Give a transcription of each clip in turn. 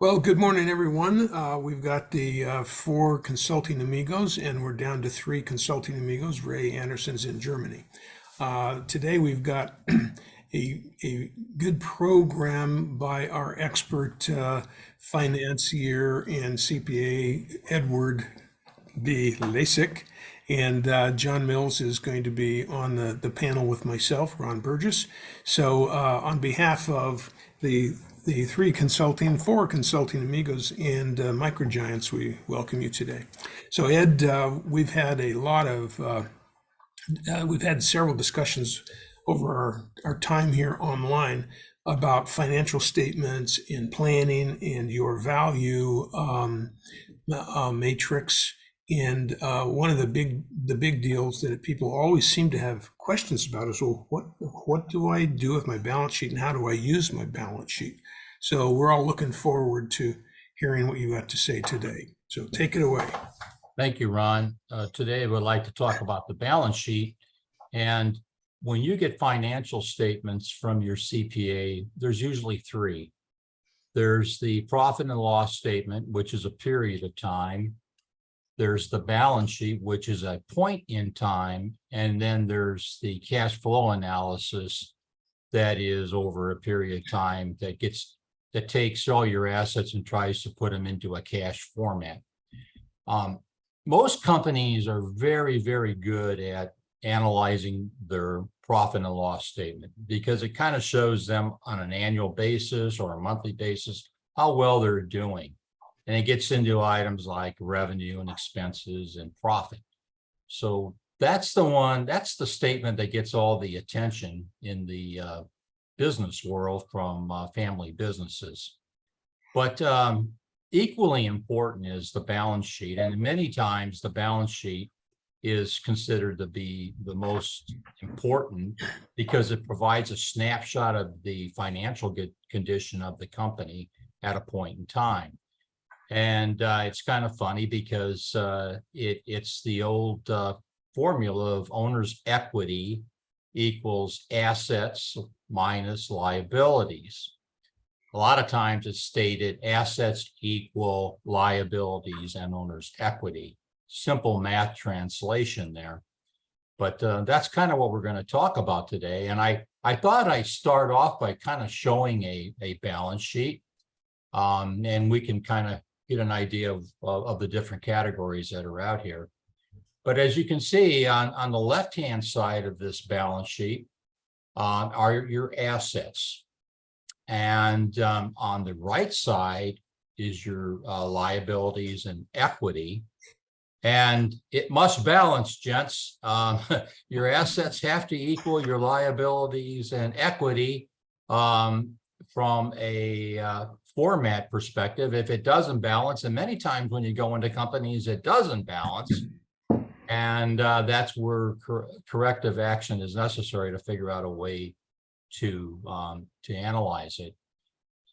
Well, good morning, everyone. We've got the four consulting amigos, and we're down to three consulting amigos. Ray Anderson's in Germany. Today, we've got a good program by our expert financier and CPA, Edward B. Lasak. And John Mills is going to be on the panel with myself, Ron Burgess. So, on behalf of the four consulting amigos and MicroGiants, we welcome you today. So, Ed, we've had several discussions over our time here online about financial statements and planning and your value matrix. And one of the big deals that people always seem to have questions about is, well, what do I do with my balance sheet and how do I use my balance sheet? So we're all looking forward to hearing what you got to say today. So take it away. Thank you, Ron. Today, I would like to talk about the balance sheet. And when you get financial statements from your CPA, there's usually three. There's the profit and loss statement, which is a period of time. There's the balance sheet, which is a point in time. And then there's the cash flow analysis that is over a period of time that takes all your assets and tries to put them into a cash format. Most companies are very, very good at analyzing their profit and loss statement because it kind of shows them on an annual basis or a monthly basis how well they're doing. And it gets into items like revenue and expenses and profit. So that's the statement that gets all the attention in the business world from family businesses. But equally important is the balance sheet. And many times the balance sheet is considered to be the most important because it provides a snapshot of the financial condition of the company at a point in time. And it's kind of funny because it's the old formula of owner's equity equals assets minus liabilities. A lot of times it's stated assets equal liabilities and owner's equity. Simple math translation there. But that's kind of what we're going to talk about today. And I thought I'd start off by kind of showing a balance sheet. And we can kind of get an idea of the different categories that are out here. But as you can see on the left-hand side of this balance sheet are your assets. And on the right side is your liabilities and equity. And it must balance, gents. Your assets have to equal your liabilities and equity from a format perspective. If it doesn't balance, and many times when you go into companies, it doesn't balance. And that's where corrective action is necessary to figure out a way to analyze it.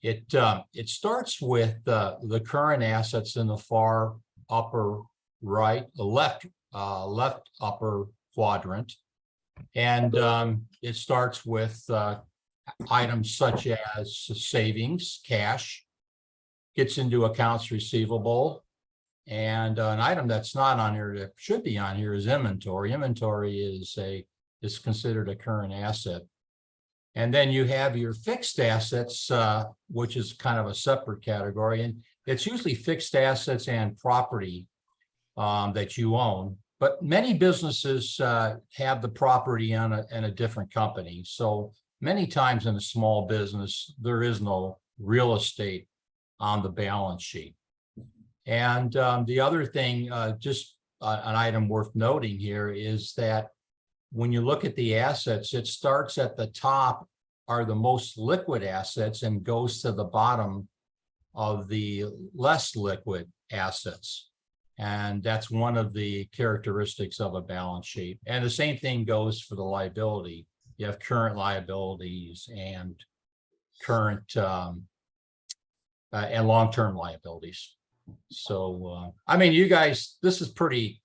It starts with the current assets in the far upper right, the left upper quadrant, and it starts with items such as savings, cash, gets into accounts receivable, and an item that's not on here that should be on here is inventory. Inventory is considered a current asset. And then you have your fixed assets, which is kind of a separate category. And it's usually fixed assets and property that you own. But many businesses have the property in a different company. So many times in a small business, there is no real estate on the balance sheet. And the other thing, just an item worth noting here is that when you look at the assets, it starts at the top are the most liquid assets and goes to the bottom of the less liquid assets. And that's one of the characteristics of a balance sheet. And the same thing goes for the liability. You have current liabilities and current and long-term liabilities. So, I mean, you guys, this is pretty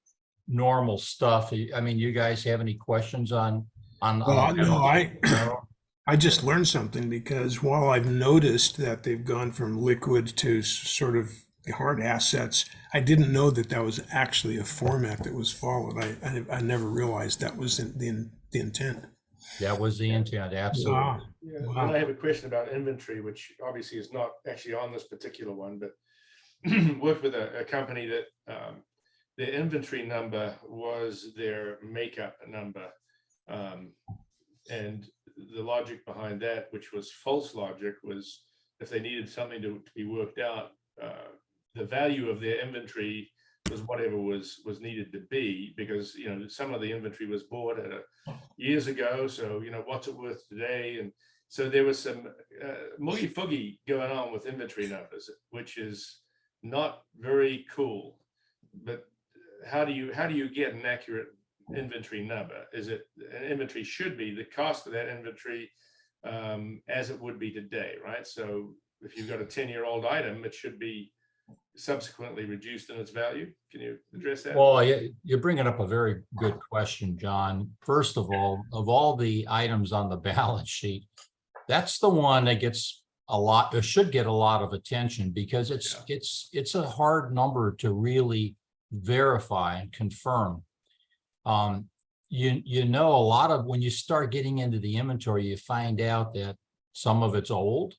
normal stuff. I mean, you guys have any questions on Well, no, I I just learned something because while I've noticed that they've gone from liquid to sort of the hard assets, I didn't know that that was actually a format that was followed. I never realized that was the intent. That was the intent, absolutely. Wow. Yeah, Wow. then I have a question about inventory, which obviously is not actually on this particular one, but worked with a company that their inventory number was their makeup number. And the logic behind that, which was false logic, was if they needed something to be worked out, the value of their inventory was whatever was needed to be, because some of the inventory was bought at years ago, so what's it worth today? And so there was some moogie foogie going on with inventory numbers, which is not very cool. But how do you get an accurate inventory number? Is it an inventory should be the cost of that inventory as it would be today, right? So if you've got a 10-year-old item, it should be subsequently reduced in its value. Can you address that? Well, you're bringing up a very good question, John. First of all the items on the balance sheet, that's the one that gets a lot, or should get a lot of attention, because it's a hard number to really verify and confirm. You know, a lot of when you start getting into the inventory, you find out that some of it's old.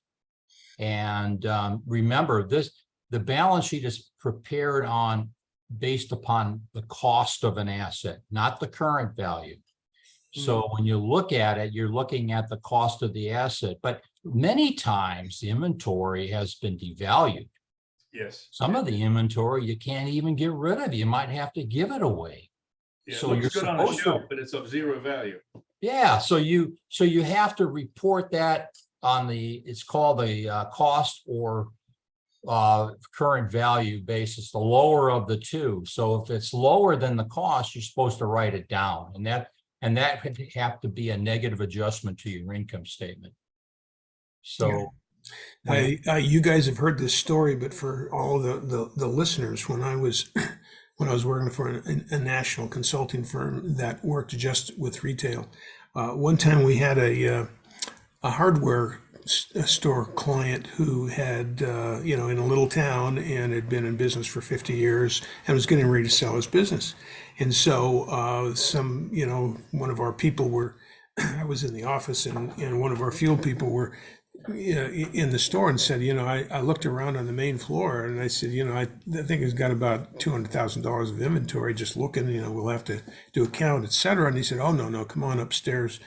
And remember, the balance sheet is prepared based upon the cost of an asset, not the current value. So when you look at it, you're looking at the cost of the asset. But many times the inventory has been devalued. Yes. Some of the inventory you can't even get rid of. You might have to give it away. Yeah, So you're good on a supposed to, shelf, but it's of zero value. yeah. So you have to report that on it's called the cost or current value basis, the lower of the two. So if it's lower than the cost, you're supposed to write it down, and that would have to be a negative adjustment to your income statement. So You guys have heard this story, but for all the listeners, when I was working for a national consulting firm that worked just with retail, one time we had a hardware store client who had, in a little town and had been in business for 50 years and was getting ready to sell his business. And so one of our people I was in the office, and one of our field people were in the store and said, I looked around on the main floor and I said, I think he's got about $200,000 of inventory just looking, we'll have to do a count, et cetera. And he said, oh, no, come on upstairs.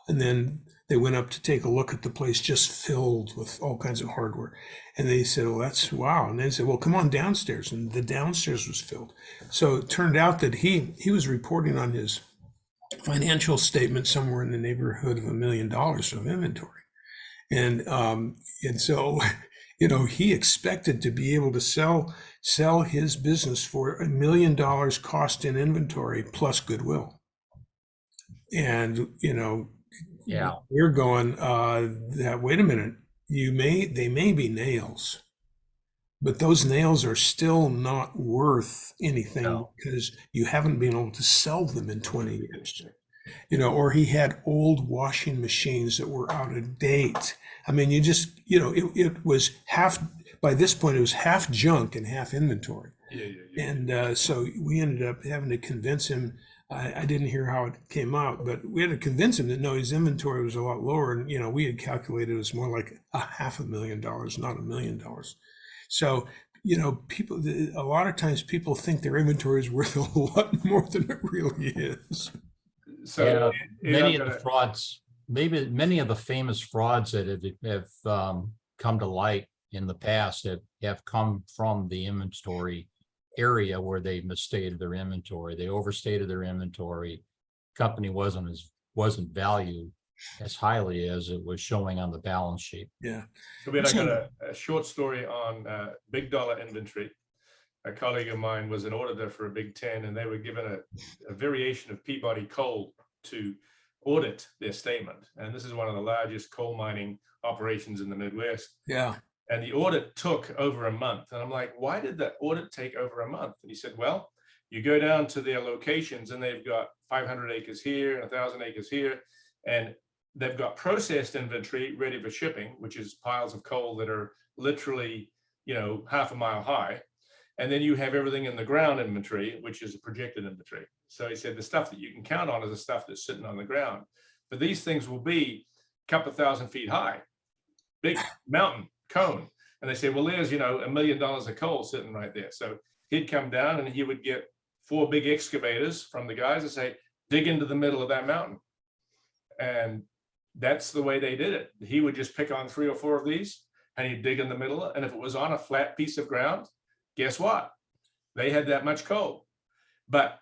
And then they went up to take a look at the place just filled with all kinds of hardware. And they said, well, that's wow. And they said, well, come on downstairs. And the downstairs was filled. So it turned out that he was reporting on his financial statement somewhere in the neighborhood of $1 million of inventory. And so, he expected to be able to sell his business for $1 million cost in inventory plus goodwill. And, yeah, we're going, wait a minute, they may be nails, but those nails are still not worth anything because you haven't been able to sell them in 20 years. Or he had old washing machines that were out of date. I mean, it was by this point, it was half junk and half inventory. Yeah. And so we ended up having to convince him. I didn't hear how it came out, but we had to convince him that no, his inventory was a lot lower. And, we had calculated it was more like $500,000, not $1 million. So, people, a lot of times people think their inventory is worth a lot more than it really is. So many of the frauds, maybe many of the famous frauds that have come to light in the past have come from the inventory area where they misstated their inventory. They overstated their inventory. Company wasn't valued as highly as it was showing on the balance sheet. Yeah. So I got a short story on big dollar inventory. A colleague of mine was an auditor for a Big 10, and they were given a variation of Peabody Coal to audit their statement. And this is one of the largest coal mining operations in the Midwest. Yeah. And the audit took over a month. And I'm like, why did the audit take over a month? And he said, well, you go down to their locations and they've got 500 acres here, 1,000 acres here. And they've got processed inventory ready for shipping, which is piles of coal that are literally, half a mile high. And then you have everything in the ground inventory, which is a projected inventory. So he said the stuff that you can count on is the stuff that's sitting on the ground. But these things will be a couple of 1,000 feet high, big mountain cone. And they say, well, there's, $1 million of coal sitting right there. So he'd come down and he would get 4 big excavators from the guys and say, dig into the middle of that mountain. And that's the way they did it. He would just pick on 3 or 4 of these and he'd dig in the middle. And if it was on a flat piece of ground, guess what? They had that much coal. But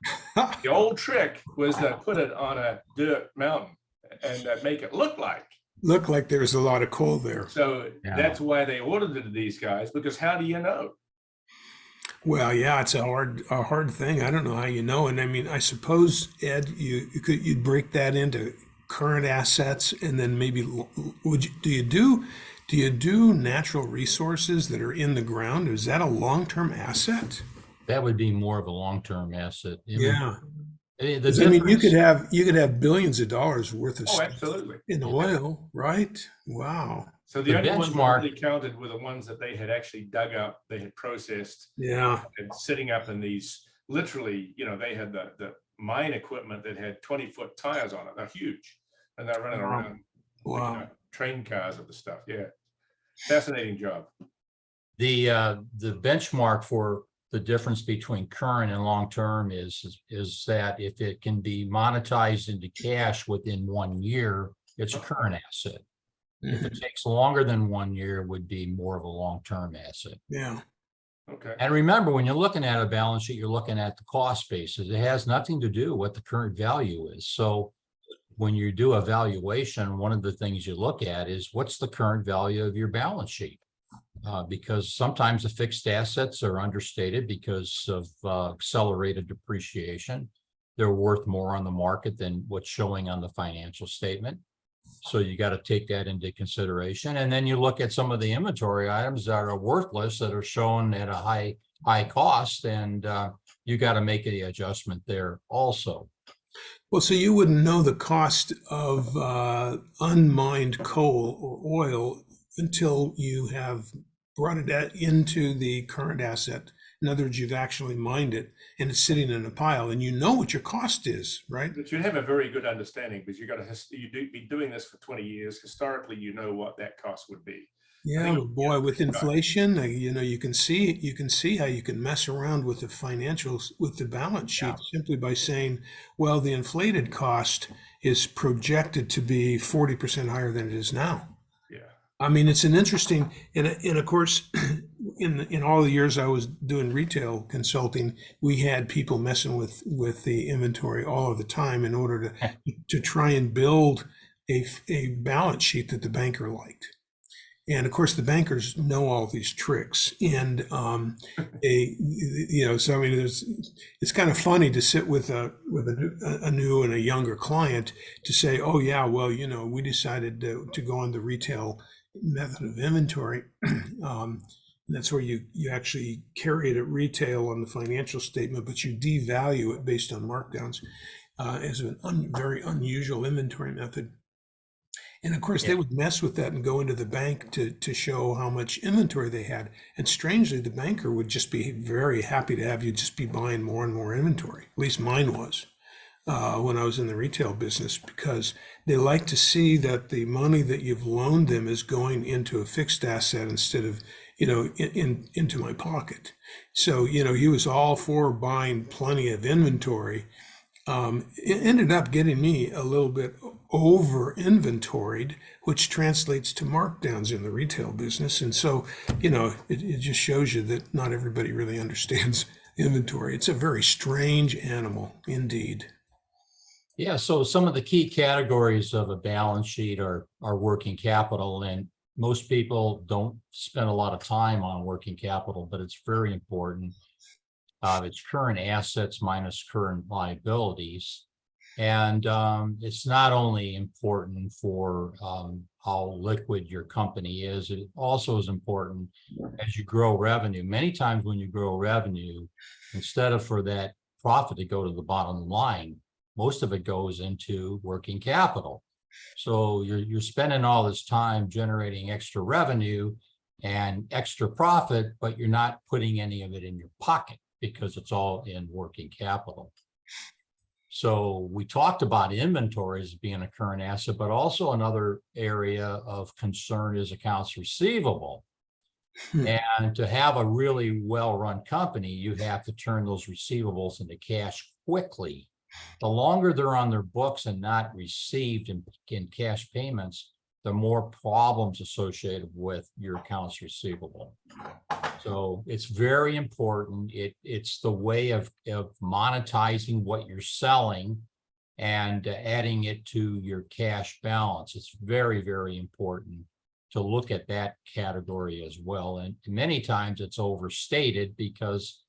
the old trick was to put it on a dirt mountain and make it look like there's a lot of coal there. So that's why they audited these guys, because how do you know? Well, yeah, it's a hard thing. I don't know how you know. And I mean, I suppose, Ed, you'd break that into current assets, and then maybe do you do natural resources that are in the ground? Is that a long-term asset? That would be more of a long-term asset. Yeah. I mean, you could have billions of dollars worth of stuff absolutely. in oil, right? Wow. So the only ones that really counted were the ones that they had actually dug up, they had processed. Yeah. And sitting up in these, literally, they had the mine equipment that had 20-foot tires on it. They're huge. And they're running around train cars of the stuff. Yeah. Fascinating job. The benchmark for the difference between current and long-term is that if it can be monetized into cash within 1 year, it's a current asset. If it takes longer than 1 year, it would be more of a long-term asset. Yeah. Okay. And remember, when you're looking at a balance sheet, you're looking at the cost basis. It has nothing to do with what the current value is. So when you do a valuation, one of the things you look at is what's the current value of your balance sheet? Because sometimes the fixed assets are understated because of accelerated depreciation. They're worth more on the market than what's showing on the financial statement. So you got to take that into consideration. And then you look at some of the inventory items that are worthless, that are shown at a high cost, and you got to make the adjustment there also. Well, so you wouldn't know the cost of unmined coal or oil until you have brought it into the current asset. In other words, you've actually mined it and it's sitting in a pile, and you know what your cost is, right? But you'd have a very good understanding, because be doing this for 20 years. Historically, you know what that cost would be. Yeah, boy, with inflation, you can see how you can mess around with the financials, with the balance sheet, simply by saying, well, the inflated cost is projected to be 40% higher than it is now. Yeah. I mean, it's an interesting, and of course, in all the years I was doing retail consulting, we had people messing with the inventory all of the time in order to try and build a balance sheet that the banker liked. And of course, the bankers know all these tricks, and so I mean, it's kind of funny to sit with a new and a younger client to say, oh yeah, well, we decided to go on the retail method of inventory. That's where you actually carry it at retail on the financial statement, but you devalue it based on markdowns as a very unusual inventory method. And of course, they would mess with that and go into the bank to show how much inventory they had. And strangely, the banker would just be very happy to have you just be buying more and more inventory. At least mine was when I was in the retail business, because they like to see that the money that you've loaned them is going into a fixed asset instead of, into my pocket. So, he was all for buying plenty of inventory. It ended up getting me a little bit over inventoried, which translates to markdowns in the retail business. And so, it just shows you that not everybody really understands inventory. It's a very strange animal indeed. Yeah, so some of the key categories of a balance sheet are working capital, and most people don't spend a lot of time on working capital, but it's very important. It's current assets minus current liabilities. And it's not only important for how liquid your company is, it also is important as you grow revenue. Many times when you grow revenue, instead of for that profit to go to the bottom line, most of it goes into working capital. So you're spending all this time generating extra revenue and extra profit, but you're not putting any of it in your pocket because it's all in working capital. So we talked about inventories being a current asset, but also another area of concern is accounts receivable. And to have a really well-run company, you have to turn those receivables into cash quickly. The longer they're on their books and not received in cash payments, the more problems associated with your accounts receivable. So it's very important. It's the way of monetizing what you're selling and adding it to your cash balance. It's very, very important to look at that category as well. And many times it's overstated because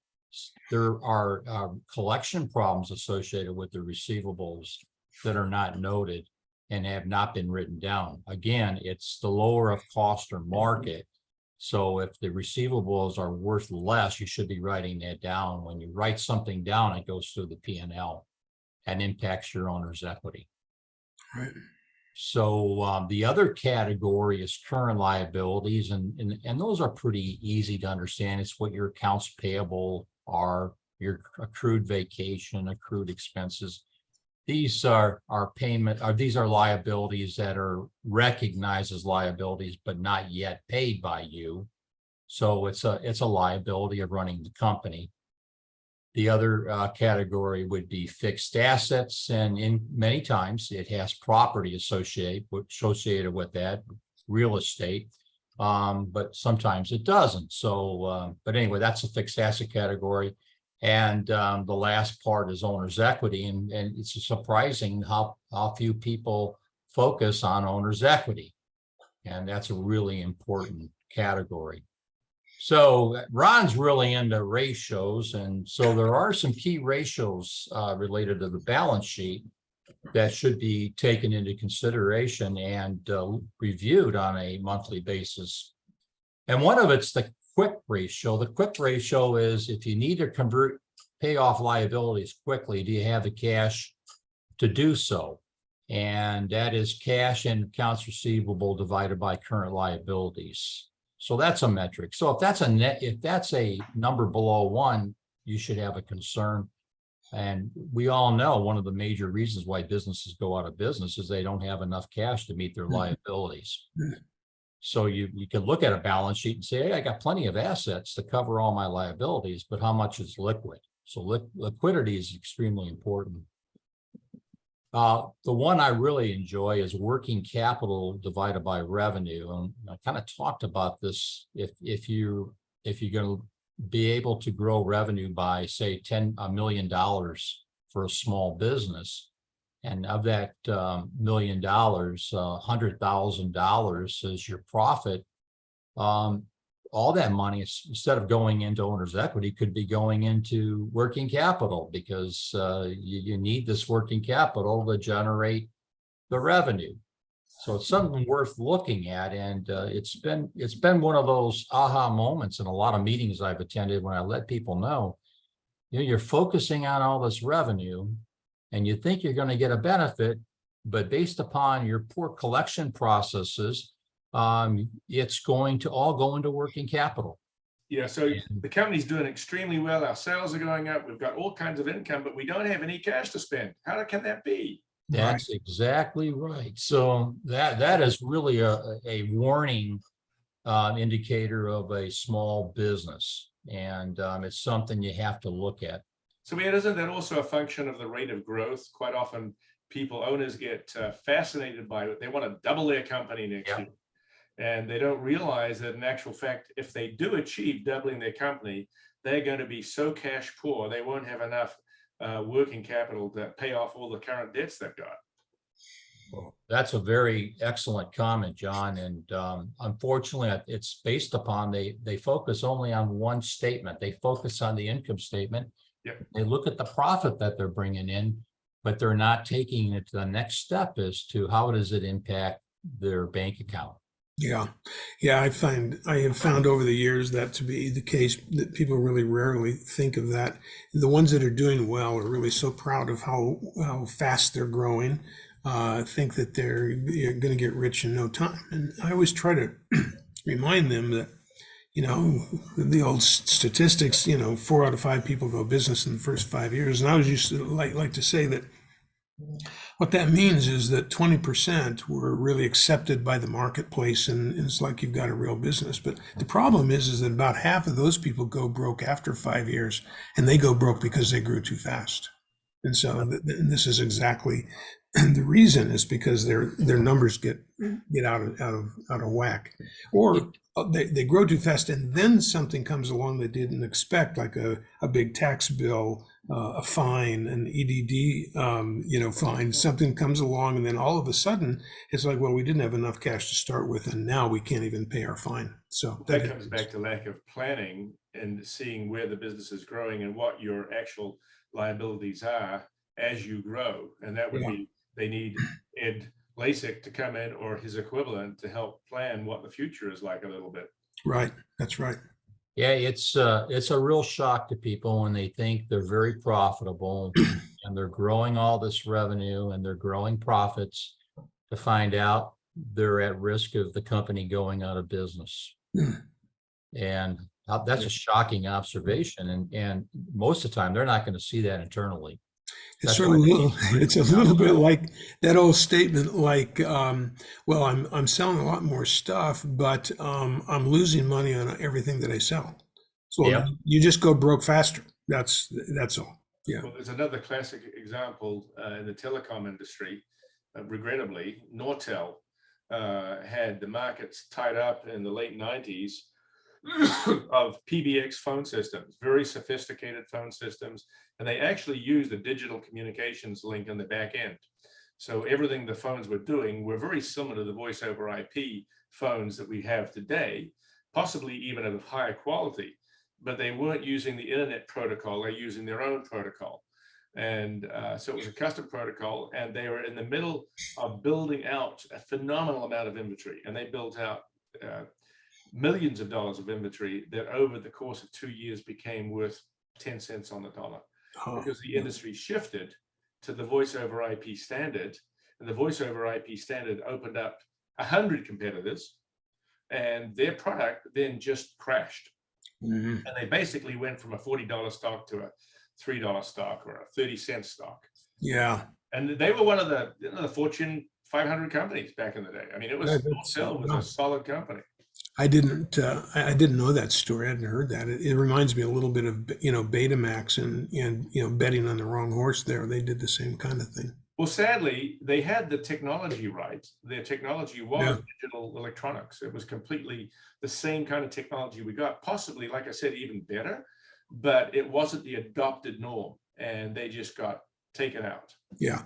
there are collection problems associated with the receivables that are not noted and have not been written down. Again, it's the lower of cost or market. So if the receivables are worth less, you should be writing that down. When you write something down, it goes through the P&L and impacts your owner's equity. Right. So the other category is current liabilities, and those are pretty easy to understand. It's what your accounts payable are, your accrued vacation, accrued expenses. These are these are liabilities that are recognized as liabilities, but not yet paid by you. So it's a liability of running the company. The other category would be fixed assets, and in many times it has property associated with that, real estate, but sometimes it doesn't. So, but anyway, that's a fixed asset category. And the last part is owner's equity, and it's surprising how few people focus on owner's equity, and that's a really important category. So Ron's really into ratios, and so there are some key ratios related to the balance sheet that should be taken into consideration and reviewed on a monthly basis. And one of it's the quick ratio. The quick ratio is if you need to pay off liabilities quickly, do you have the cash to do so? And that is cash and accounts receivable divided by current liabilities. So that's a metric. So if that's a number below 1, you should have a concern. And we all know one of the major reasons why businesses go out of business is they don't have enough cash to meet their liabilities. So you can look at a balance sheet and say, hey, I got plenty of assets to cover all my liabilities, but how much is liquid? So liquidity is extremely important. The one I really enjoy is working capital divided by revenue. And I kind of talked about this. If you're going to be able to grow revenue by, say, $10 million for a small business, and of that $1 million, $100,000 is your profit. All that money, instead of going into owner's equity, could be going into working capital, because you need this working capital to generate the revenue. So it's something worth looking at, and it's been one of those aha moments in a lot of meetings I've attended when I let people know, you're focusing on all this revenue, and you think you're going to get a benefit, but based upon your poor collection processes, it's going to all go into working capital. Yeah, so the company's doing extremely well. Our sales are going up. We've got all kinds of income, but we don't have any cash to spend. How can that be? That's exactly right. So that is really a warning indicator of a small business, and it's something you have to look at. So isn't that also a function of the rate of growth? Quite often, owners get fascinated by it. They want to double their company next year. And they don't realize that in actual fact, if they do achieve doubling their company, they're going to be so cash poor, they won't have enough working capital to pay off all the current debts they've got. Well, that's a very excellent comment, John. And unfortunately, it's based upon they focus only on one statement. They focus on the income statement. Yep. They look at the profit that they're bringing in, but they're not taking it to the next step as to how does it impact their bank account. Yeah. I have found over the years that to be the case, that people really rarely think of that. The ones that are doing well are really so proud of how fast they're growing. think that they're going to get rich in no time. And I always try to remind them that, the old statistics, 4 out of 5 people go business in the first 5 years. And I was used to like to say that what that means is that 20% were really accepted by the marketplace, and it's like you've got a real business. But the problem is that about half of those people go broke after 5 years, and they go broke because they grew too fast. And so and this is exactly the reason, is because their numbers get out of whack, or they grow too fast, and then something comes along they didn't expect, like a big tax bill, a fine, an EDD, fine. Something comes along, and then all of a sudden it's like, well, we didn't have enough cash to start with, and now we can't even pay our fine. So that comes back to lack of planning and seeing where the business is growing and what your actual liabilities are as you grow. And that would be, they need Ed Lasak to come in, or his equivalent, to help plan what the future is like a little bit. Right. That's right. Yeah, it's a real shock to people when they think they're very profitable and they're growing all this revenue and they're growing profits, to find out they're at risk of the company going out of business. And that's a shocking observation. And most of the time, they're not going to see that internally. It's a little bit like that old statement, like, well, I'm selling a lot more stuff, but I'm losing money on everything that I sell. So you just go broke faster. That's all. Yeah. Well, there's another classic example in the telecom industry. Regrettably, Nortel had the markets tied up in the late 90s of PBX phone systems, very sophisticated phone systems, and they actually used a digital communications link on the back end. So everything the phones were doing were very similar to the voice over IP phones that we have today, possibly even of higher quality, but they weren't using the internet protocol, they're using their own protocol. And so it was a custom protocol, and they were in the middle of building out a phenomenal amount of inventory, and they built out millions of dollars of inventory that over the course of 2 years became worth 10 cents on the dollar, because the industry shifted to the voice over IP standard, and the voice over IP standard opened up 100 competitors, and their product then just crashed. And they basically went from a $40 stock to a $3 stock or a 30-cent stock. Yeah. And they were one of the Fortune 500 companies back in the day. I mean, Nortel was a solid company. I didn't know that story. I hadn't heard that. It reminds me a little bit of, Betamax and betting on the wrong horse there. They did the same kind of thing. Well, sadly, they had the technology right. Their technology was digital electronics. It was completely the same kind of technology we got, possibly, like I said, even better, but it wasn't the adopted norm, and they just got taken out. Yeah,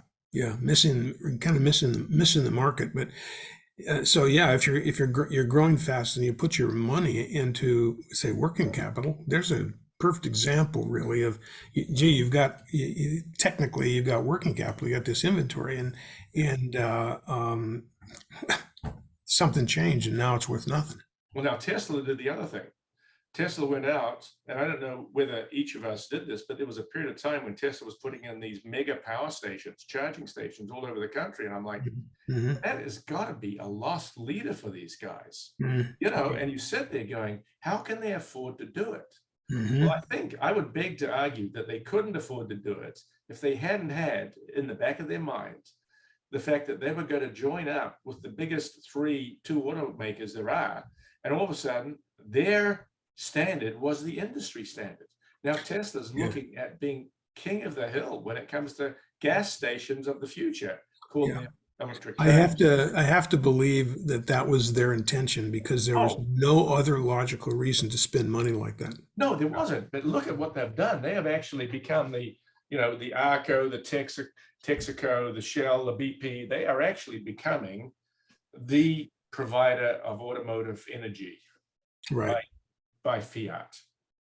missing the market. But so yeah, if you're growing fast and you put your money into, say, working capital, there's a perfect example, really, of, gee, you've got technically you've got working capital, you got this inventory, and something changed, and now it's worth nothing. Well, now Tesla did the other thing. Tesla went out, and I don't know whether each of us did this, but there was a period of time when Tesla was putting in these mega power stations, charging stations all over the country. And I'm like, that has got to be a lost leader for these guys, and you sit there going, how can they afford to do it? Well, I think I would beg to argue that they couldn't afford to do it if they hadn't had in the back of their mind the fact that they were going to join up with the biggest two automakers there are, and all of a sudden their standard was the industry standard. Now Tesla's looking at being king of the hill when it comes to gas stations of the future, called electric cars. I have to believe that was their intention, because there was no other logical reason to spend money like that. No, there wasn't. But look at what they've done. They have actually become the Arco, the Texaco, the Shell, the BP. They are actually becoming the provider of automotive energy, right? By fiat.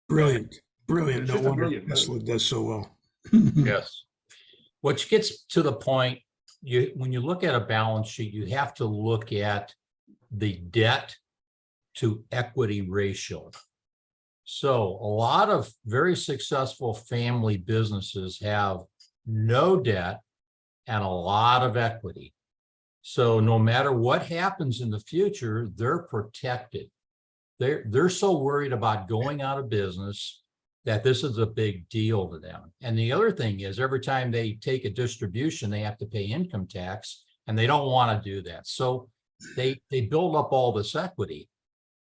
Brilliant. No wonder Tesla does so well. Yes. Which gets to the point, when you look at a balance sheet, you have to look at the debt to equity ratio. So a lot of very successful family businesses have no debt and a lot of equity. So no matter what happens in the future, they're protected. They're so worried about going out of business that this is a big deal to them. And the other thing is, every time they take a distribution, they have to pay income tax, and they don't want to do that. So they build up all this equity.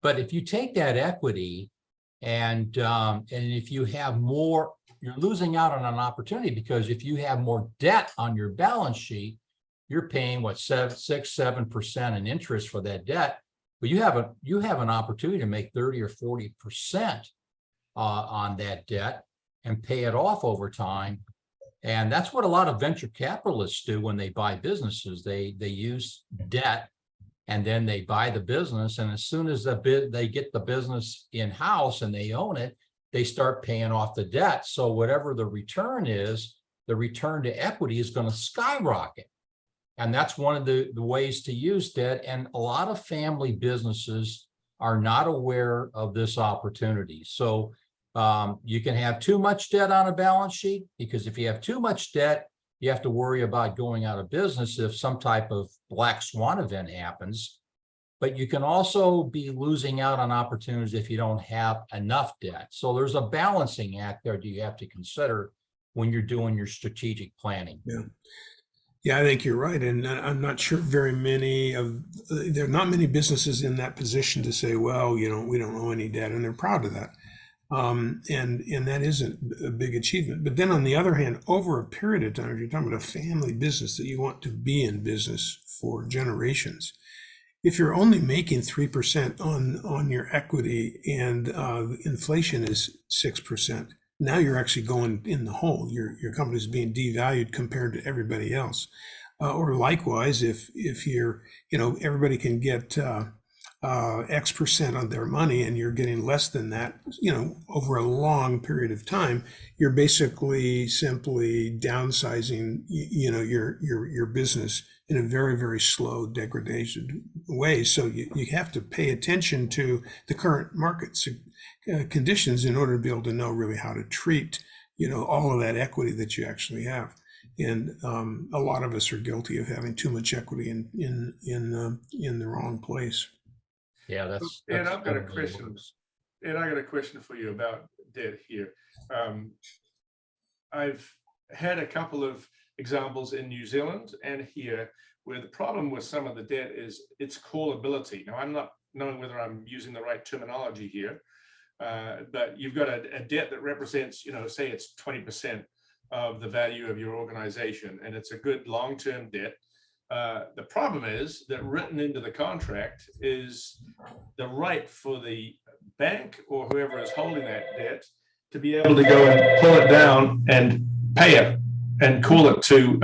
But if you take that equity and if you have more, you're losing out on an opportunity, because if you have more debt on your balance sheet, you're paying what, 6-7% in interest for that debt. But you have an opportunity to make 30 or 40% on that debt and pay it off over time. And that's what a lot of venture capitalists do when they buy businesses. They use debt, and then they buy the business. And as soon as they get the business in-house and they own it, they start paying off the debt. So whatever the return is, the return to equity is going to skyrocket. And that's one of the ways to use debt. And a lot of family businesses are not aware of this opportunity. So you can have too much debt on a balance sheet, because if you have too much debt, you have to worry about going out of business if some type of black swan event happens. But you can also be losing out on opportunities if you don't have enough debt. So there's a balancing act there that you have to consider when you're doing your strategic planning. Yeah. Yeah, I think you're right. And I'm not sure there are not many businesses in that position to say, well, we don't owe any debt, and they're proud of that. And that is a big achievement. But then on the other hand, over a period of time, if you're talking about a family business that you want to be in business for generations, if you're only making 3% on your equity and inflation is 6%, now you're actually going in the hole. Your company's being devalued compared to everybody else. Or likewise, if you're, everybody can get X percent on their money and you're getting less than that, over a long period of time, you're basically simply downsizing, your business in a very, very slow degradation way. So you have to pay attention to the current market conditions in order to be able to know really how to treat, all of that equity that you actually have. And a lot of us are guilty of having too much equity in the wrong place. Yeah, that's And I've got a one of the question. ways. And I got a question for you about debt here. I've had a couple of examples in New Zealand and here where the problem with some of the debt is its callability. Now, I'm not knowing whether I'm using the right terminology here, but you've got a debt that represents, say it's 20% of the value of your organization, and it's a good long-term debt. The problem is that written into the contract is the right for the bank or whoever is holding that debt to be able to go and pull it down and pay it and call it to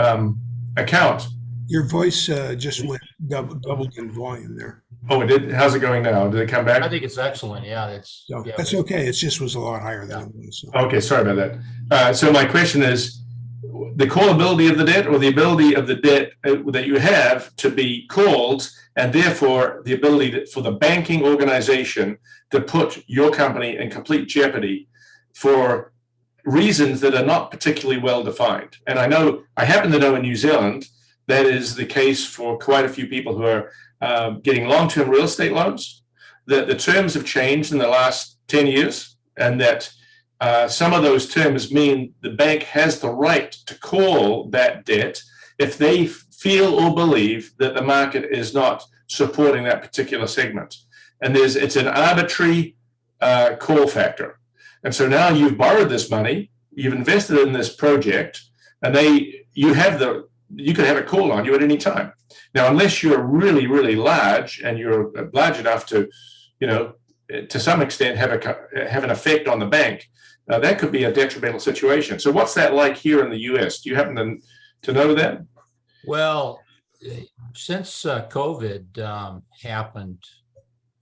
account. Your voice just went doubled in volume there. Oh, it did? How's it going now? Did it come back? I think it's excellent. Yeah, So that's okay. It just was a lot higher than it was. So. Okay, sorry about that. So my question is, the callability of the debt, or the ability of the debt that you have to be called, and therefore the ability for the banking organization to put your company in complete jeopardy for reasons that are not particularly well defined. And I happen to know in New Zealand that is the case for quite a few people who are getting long-term real estate loans, that the terms have changed in the last 10 years, and that some of those terms mean the bank has the right to call that debt if they feel or believe that the market is not supporting that particular segment. And it's an arbitrary call factor. And so now you've borrowed this money, you've invested in this project, and you could have it called on you at any time. Now, unless you're really, really large and you're large enough to, to some extent have an effect on the bank, that could be a detrimental situation. So what's that like here in the US? Do you happen to know that? Well, since COVID happened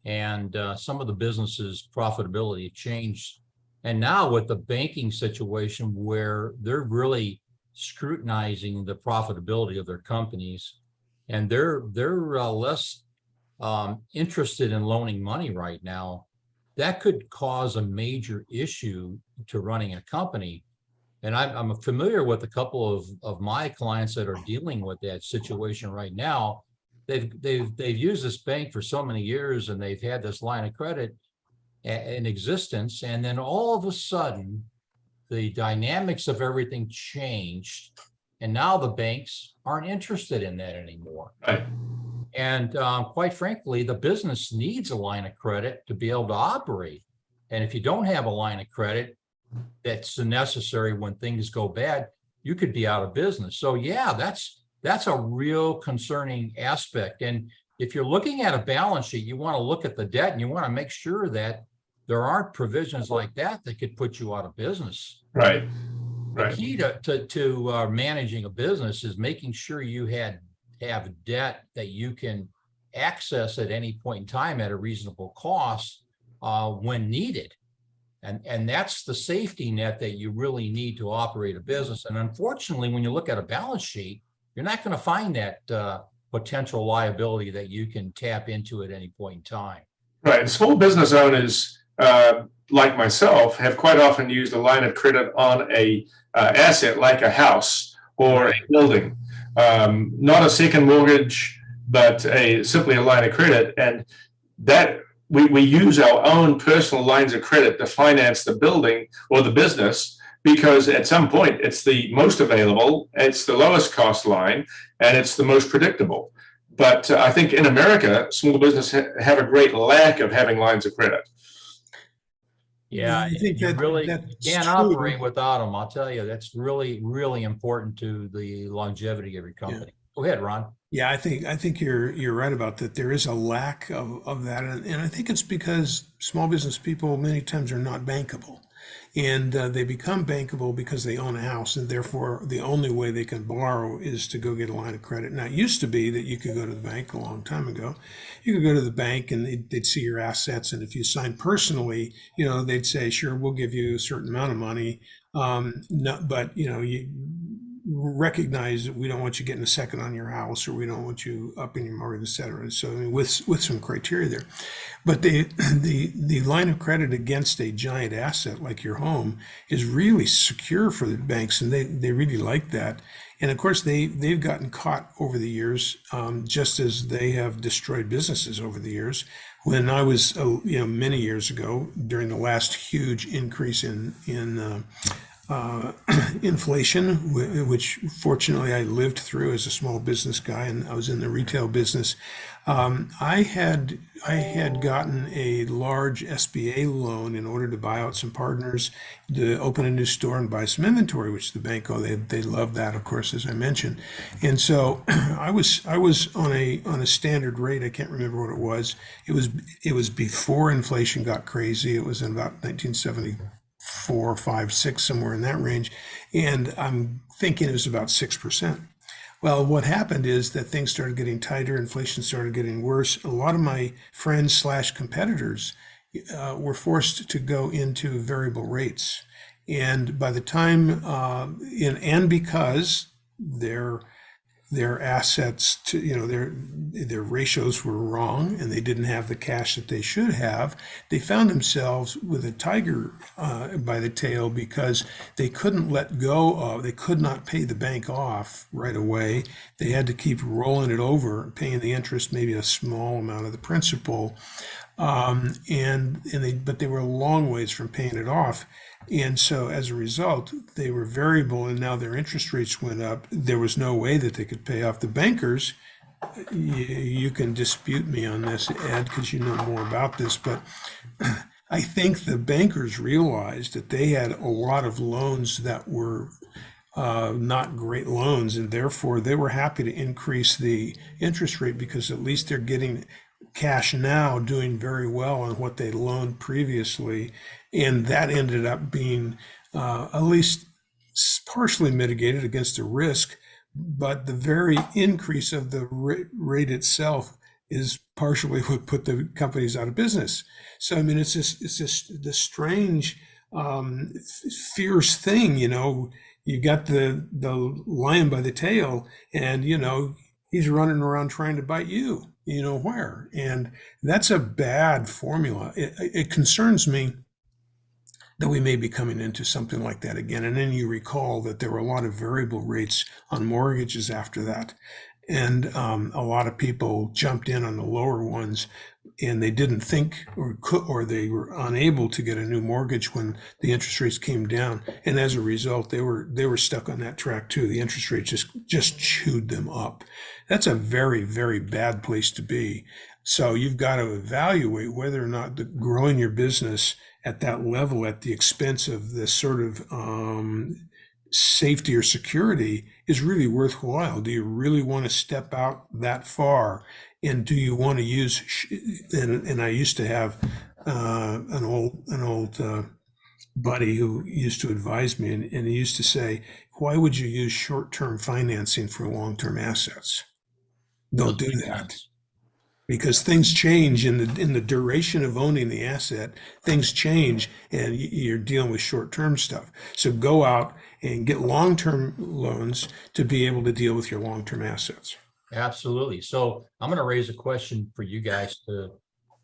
and some of the businesses' profitability changed, and now with the banking situation where they're really scrutinizing the profitability of their companies, and they're less interested in loaning money right now, that could cause a major issue to running a company. And I'm familiar with a couple of my clients that are dealing with that situation right now. They've used this bank for so many years, and they've had this line of credit in existence, and then all of a sudden, the dynamics of everything changed, and now the banks aren't interested in that anymore. Right. And quite frankly, the business needs a line of credit to be able to operate. And if you don't have a line of credit that's necessary when things go bad, you could be out of business. So yeah, that's a real concerning aspect. And if you're looking at a balance sheet, you want to look at the debt and you want to make sure that there aren't provisions like that that could put you out of business. Right. The Right. key to managing a business is making sure you have debt that you can access at any point in time at a reasonable cost when needed. And that's the safety net that you really need to operate a business. And unfortunately, when you look at a balance sheet, you're not going to find that potential liability that you can tap into at any point in time. Right. And small business owners, like myself, have quite often used a line of credit on a asset like a house or a building. Not a second mortgage, but simply a line of credit. And that we use our own personal lines of credit to finance the building or the business, because at some point it's the most available, it's the lowest cost line, and it's the most predictable. But I think in America, small business have a great lack of having lines of credit. Yeah, I think you really that's can't true. operate without them. I'll tell you, that's really, really important to the longevity of your company. Go ahead, Ron. Yeah, I think you're right about that. There is a lack of that, and I think it's because small business people many times are not bankable, and they become bankable because they own a house, and therefore the only way they can borrow is to go get a line of credit. Now, it used to be that you could go to the bank a long time ago. You could go to the bank and they'd see your assets, and if you signed personally, they'd say, sure, we'll give you a certain amount of money, no, but you recognize that we don't want you getting a second on your house, or we don't want you up in your mortgage, et cetera. So I mean, with some criteria there, but the line of credit against a giant asset like your home is really secure for the banks, and they really like that. And of course, they've gotten caught over the years, just as they have destroyed businesses over the years. When I was, many years ago, during the last huge increase in inflation, which fortunately I lived through as a small business guy, and I was in the retail business. I had gotten a large SBA loan in order to buy out some partners, to open a new store and buy some inventory, which the bank, they love that, of course, as I mentioned. And so I was on a standard rate. I can't remember what it was. It was before inflation got crazy. It was in about 1974, 5, 6, somewhere in that range. And I'm thinking it was about 6%. Well, what happened is that things started getting tighter, inflation started getting worse. A lot of my friends / competitors were forced to go into variable rates. And by the time, and because their assets to, their ratios were wrong, and they didn't have the cash that they should have, they found themselves with a tiger by the tail, because they couldn't let go of, they could not pay the bank off right away. They had to keep rolling it over, paying the interest, maybe a small amount of the principal. But they were a long ways from paying it off. And so as a result, they were variable, and now their interest rates went up. There was no way that they could pay off. The bankers, you can dispute me on this, Ed, because you know more about this, but I think the bankers realized that they had a lot of loans that were not great loans, and therefore they were happy to increase the interest rate, because at least they're getting cash now, doing very well on what they loaned previously. And that ended up being at least partially mitigated against the risk, but the very increase of the rate itself is partially what put the companies out of business. So I mean, it's this strange, fierce thing. You got the lion by the tail, and he's running around trying to bite you, where. And that's a bad formula. It concerns me that we may be coming into something like that again. And then you recall that there were a lot of variable rates on mortgages after that. And a lot of people jumped in on the lower ones, and they didn't think or they were unable to get a new mortgage when the interest rates came down. And as a result, they were stuck on that track too. The interest rates just chewed them up. That's a very, very bad place to be. So you've got to evaluate whether or not growing your business at that level at the expense of this sort of safety or security is really worthwhile. Do you really want to step out that far? And do you want to use, and I used to have an old buddy who used to advise me, and he used to say, why would you use short-term financing for long-term assets? Don't do that. Because things change in the duration of owning the asset, things change, and you're dealing with short-term stuff. So go out and get long-term loans to be able to deal with your long-term assets. Absolutely. So I'm going to raise a question for you guys to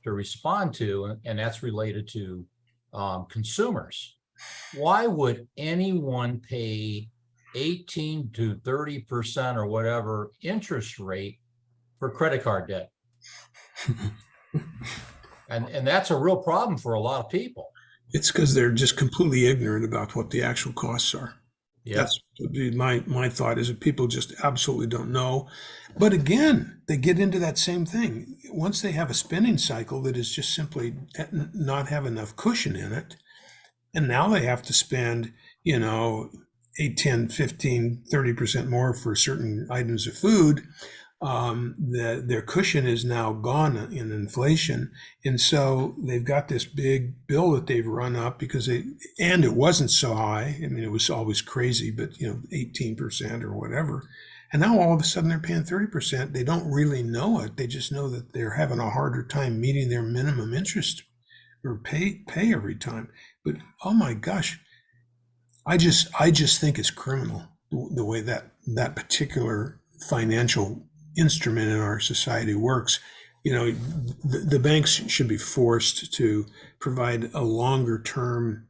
respond to, and that's related to consumers. Why would anyone pay 18 to 30% or whatever interest rate for credit card debt? And that's a real problem for a lot of people. It's because they're just completely ignorant about what the actual costs are. Yeah. That's my thought, is that people just absolutely don't know. But again, they get into that same thing. Once they have a spending cycle that is just simply not have enough cushion in it, and now they have to spend, 8, 10, 15, 30% more for certain items of food, their cushion is now gone in inflation. And so they've got this big bill that they've run up and it wasn't so high. I mean, it was always crazy, but 18% or whatever. And now all of a sudden they're paying 30%. They don't really know it. They just know that they're having a harder time meeting their minimum interest or pay every time. But oh my gosh, I just think it's criminal the way that particular financial instrument in our society works. The banks should be forced to provide a longer term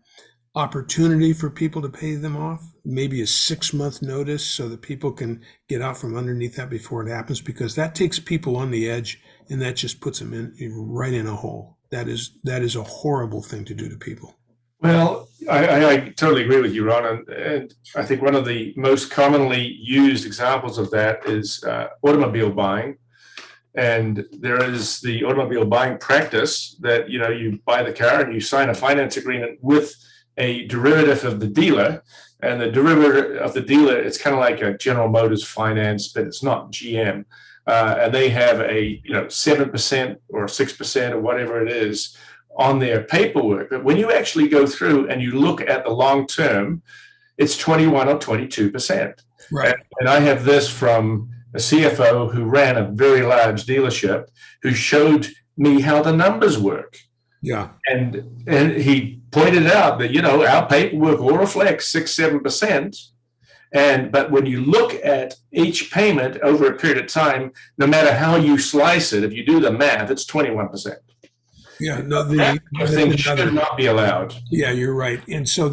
opportunity for people to pay them off, maybe a 6-month notice so that people can get out from underneath that before it happens, because that takes people on the edge and that just puts them right in a hole. That is a horrible thing to do to people. Well, I totally agree with you, Ron. And I think one of the most commonly used examples of that is automobile buying. And there is the automobile buying practice that, you buy the car and you sign a finance agreement with a derivative of the dealer. And the derivative of the dealer, it's kind of like a General Motors finance, but it's not GM. And they have a 7% or 6% or whatever it is on their paperwork. But when you actually go through and you look at the long term, it's 21 or 22%. Right. And I have this from a CFO who ran a very large dealership who showed me how the numbers work. Yeah. And he pointed out that, our paperwork all reflects 6-7%. But when you look at each payment over a period of time, no matter how you slice it, if you do the math, it's 21%. Yeah, no, that thing should not be allowed. Yeah, you're right. And so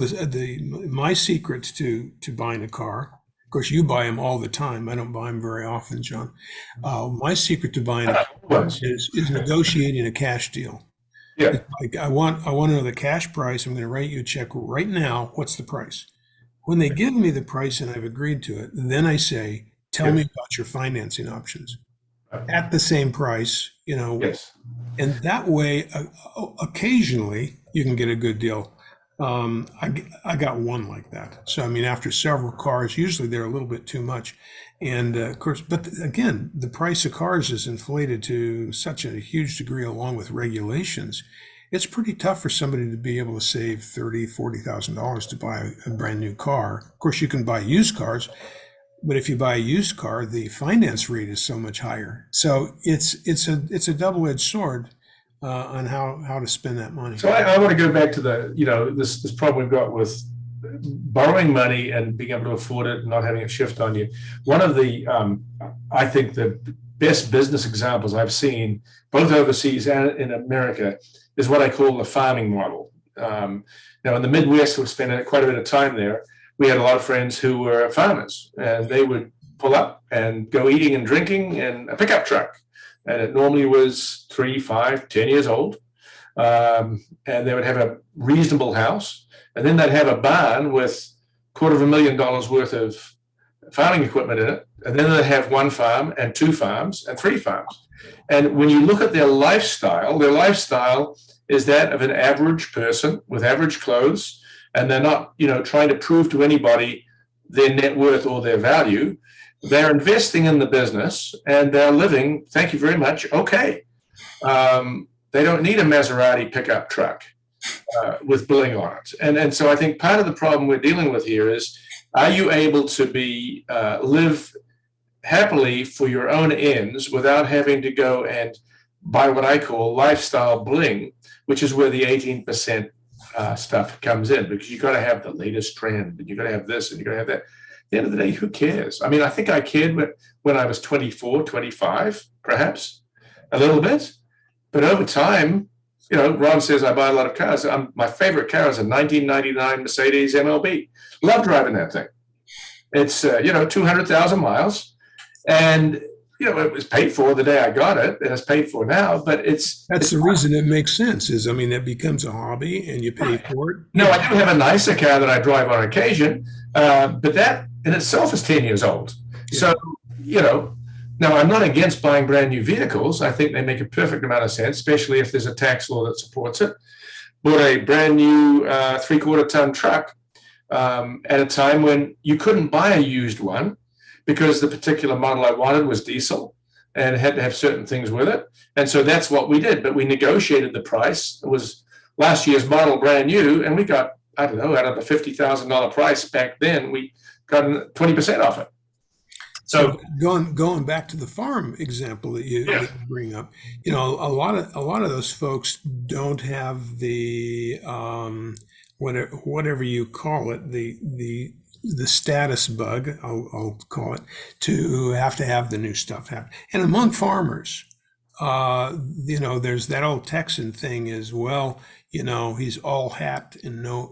my secret to buying a car, of course, you buy them all the time. I don't buy them very often, John. My secret to buying a car is negotiating a cash deal. Yeah. Like I want to know the cash price. I'm going to write you a check right now. What's the price? When they give me the price and I've agreed to it, then I say, tell me about your financing options at the same price, Yes. And that way, occasionally you can get a good deal. I got one like that. So, I mean, after several cars, usually they're a little bit too much. And of course, but again, the price of cars is inflated to such a huge degree along with regulations. It's pretty tough for somebody to be able to save $30,000, $40,000 to buy a brand new car. Of course, you can buy used cars, but if you buy a used car, the finance rate is so much higher. So it's a double-edged sword on how to spend that money. So I want to go back to this problem we've got with borrowing money and being able to afford it and not having it shift on you. One of the I think the best business examples I've seen both overseas and in America is what I call the farming model. Now, in the Midwest, we spent quite a bit of time there. We had a lot of friends who were farmers, and they would pull up and go eating and drinking in a pickup truck. And it normally was 3, 5, 10 years old. And they would have a reasonable house. And then they'd have a barn with $250,000 worth of farming equipment in it. And then they'd have 1 farm and 2 farms and 3 farms. And when you look at their lifestyle is that of an average person with average clothes. And they're not, trying to prove to anybody their net worth or their value. They're investing in the business and they're living, thank you very much, okay. They don't need a Maserati pickup truck with bling on it. And so I think part of the problem we're dealing with here is, are you able to live happily for your own ends without having to go and buy what I call lifestyle bling, which is where the 18% stuff comes in, because you've got to have the latest trend and you've got to have this and you've got to have that. At the end of the day, who cares? I mean, I think I cared when I was 24, 25, perhaps a little bit. But over time, Ron says I buy a lot of cars. My favorite car is a 1999 Mercedes MLB. Love driving that thing. It's 200,000 miles, and it was paid for the day I got it, and it's paid for now. But it's the reason it makes sense is, it becomes a hobby, and you pay for it. No, I do have a nicer car that I drive on occasion, but that in itself is 10 years old. Yeah. So now, I'm not against buying brand new vehicles. I think they make a perfect amount of sense, especially if there's a tax law that supports it. Bought a brand new 3/4 ton truck at a time when you couldn't buy a used one because the particular model I wanted was diesel and had to have certain things with it. And so that's what we did. But we negotiated the price. It was last year's model, brand new, and we got, I don't know, out of the $50,000 price back then, we got 20% off it. So going back to the farm example that you bring up, a lot of those folks don't have the whatever you call it, the status bug, I'll call it, to have the new stuff happen. And among farmers, there's that old Texan thing as well. He's all hat and no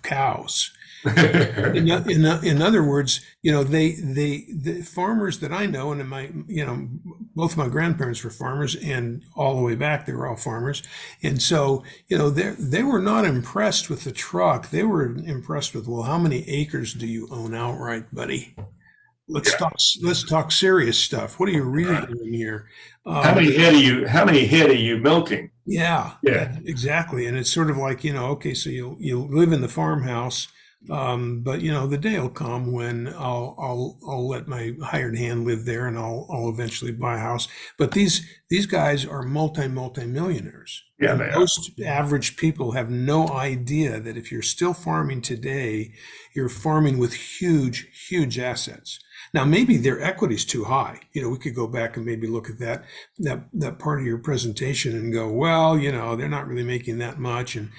cows. In other words, the farmers that I know, and both my grandparents were farmers, and all the way back they were all farmers, and so they were not impressed with the truck. They were impressed with, well, how many acres do you own outright, buddy? Let's talk serious stuff. What are you really doing here? How many head are you milking? Yeah, exactly. And it's sort of like, okay, so you live in the farmhouse. But the day will come when I'll let my hired hand live there, and I'll eventually buy a house. But these guys are multi-millionaires. Yeah, most average people have no idea that if you're still farming today, you're farming with huge assets. Now, maybe their equity's too high. We could go back and maybe look at that part of your presentation and go, well, they're not really making that much. And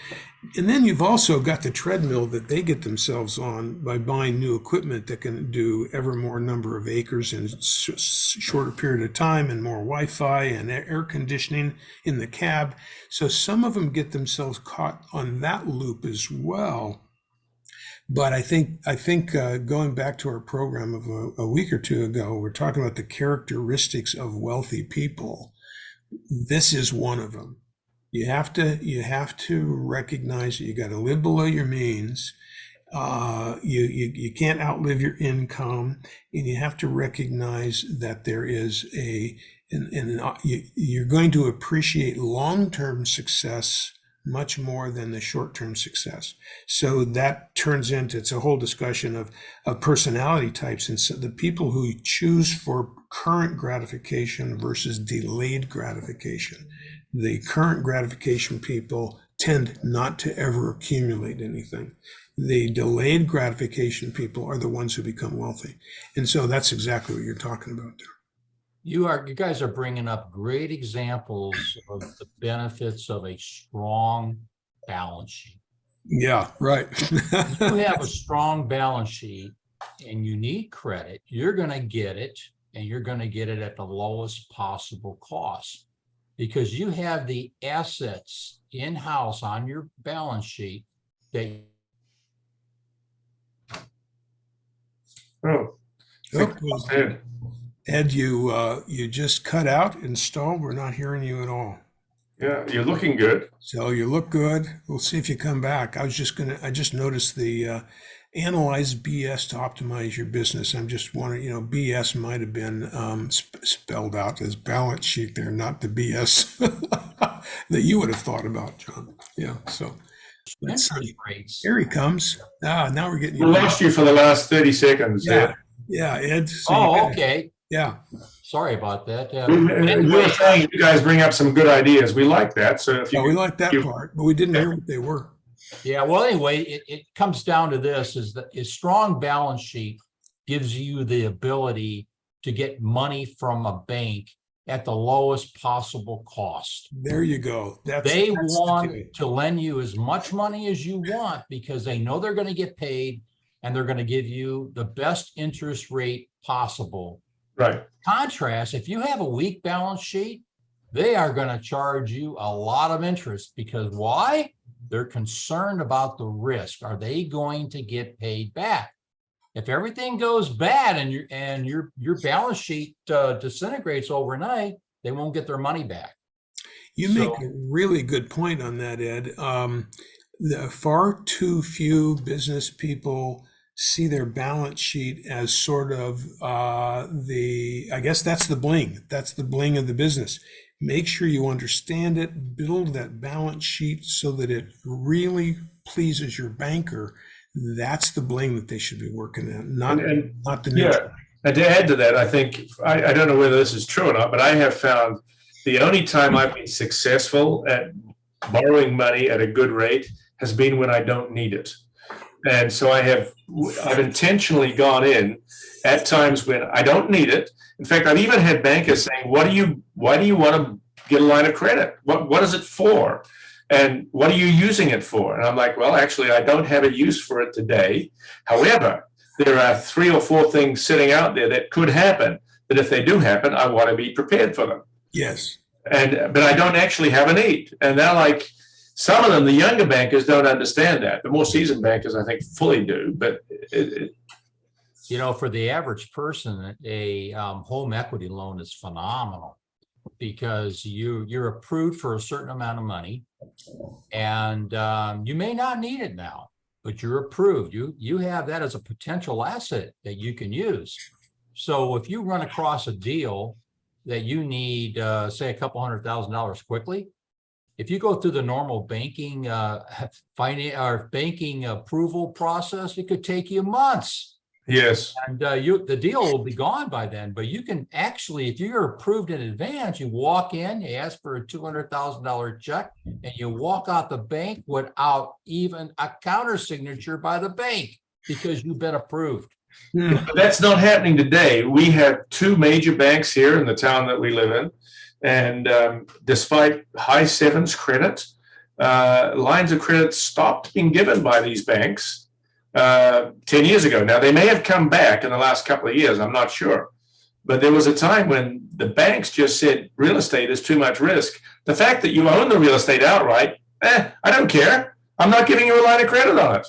then you've also got the treadmill that they get themselves on by buying new equipment that can do ever more number of acres in a shorter period of time, and more Wi-Fi and air conditioning in the cab. So some of them get themselves caught on that loop as well. But I think going back to our program of a week or two ago, we're talking about the characteristics of wealthy people. This is one of them. You have to recognize that you got to live below your means. You can't outlive your income, and you have to recognize that there is you're going to appreciate long-term success much more than the short-term success. So that turns into, it's a whole discussion of personality types. And so the people who choose for current gratification versus delayed gratification, the current gratification people tend not to ever accumulate anything. The delayed gratification people are the ones who become wealthy. And so that's exactly what you're talking about there. You guys are bringing up great examples of the benefits of a strong balance sheet. Yeah, right. If you have a strong balance sheet and you need credit, you're going to get it, and you're going to get it at the lowest possible cost. because you have the assets in-house on your balance sheet that Oh, Oh, was- Ed. Ed, you just cut out and stalled. We're not hearing you at all. Yeah, you're looking good. So you look good. We'll see if you come back. I just noticed the analyze BS to optimize your business. I'm just wondering, BS might have been spelled out as balance sheet there, not the BS that you would have thought about, John. Yeah. So let's interest see. rates. Here he comes. Now we're getting We you back. lost you for the last 30 seconds. Yeah. Ed. Yeah, Ed. So you Oh, gotta- okay. Yeah. Sorry about that. You were saying you guys bring up some good ideas. We like that. So if you Yeah, we like that part, but we didn't hear what they were. Yeah, well, anyway, it comes down to this, is that a strong balance sheet gives you the ability to get money from a bank at the lowest possible cost. There you go. They that's the want key. to lend you as much money as you want because they know they're going to get paid and they're going to give you the best interest rate possible. right. Contrast, if you have a weak balance sheet, they are going to charge you a lot of interest because why? They're concerned about the risk. Are they going to get paid back? If everything goes bad and your balance sheet disintegrates overnight, they won't get their money back. You make a really good point on that, Ed. The far too few business people see their balance sheet as sort of I guess that's the bling. That's the bling of the business. Make sure you understand it, build that balance sheet so that it really pleases your banker. That's the bling that they should be working at, not the niche. Yeah. And to add to that, I think, I don't know whether this is true or not, but I have found the only time I've been successful at borrowing money at a good rate has been when I don't need it. And so I've intentionally gone in at times when I don't need it. In fact, I've even had bankers saying, why do you want to get a line of credit? What is it for? And what are you using it for? And I'm like, well, actually, I don't have a use for it today. However, there are 3 or 4 things sitting out there that could happen, that if they do happen, I want to be prepared for them. Yes. But I don't actually have a need. And they're like, some of them, the younger bankers don't understand that. The more seasoned bankers, I think, fully do. But for the average person, a home equity loan is phenomenal because you're approved for a certain amount of money, and you may not need it now, but you're approved. You have that as a potential asset that you can use. So if you run across a deal that you need, say, a couple $100,000 quickly, if you go through the normal banking banking approval process, it could take you months. yes, And the deal will be gone by then. But you can actually, if you're approved in advance, you walk in, you ask for a $200,000 check, and you walk out the bank without even a counter signature by the bank because you've been approved. but that's not happening today. We have 2 major banks here in the town that we live in. And despite high 7s credit, lines of credit stopped being given by these banks 10 years ago. Now, they may have come back in the last couple of years. I'm not sure. But there was a time when the banks just said real estate is too much risk. The fact that you own the real estate outright, I don't care. I'm not giving you a line of credit on it.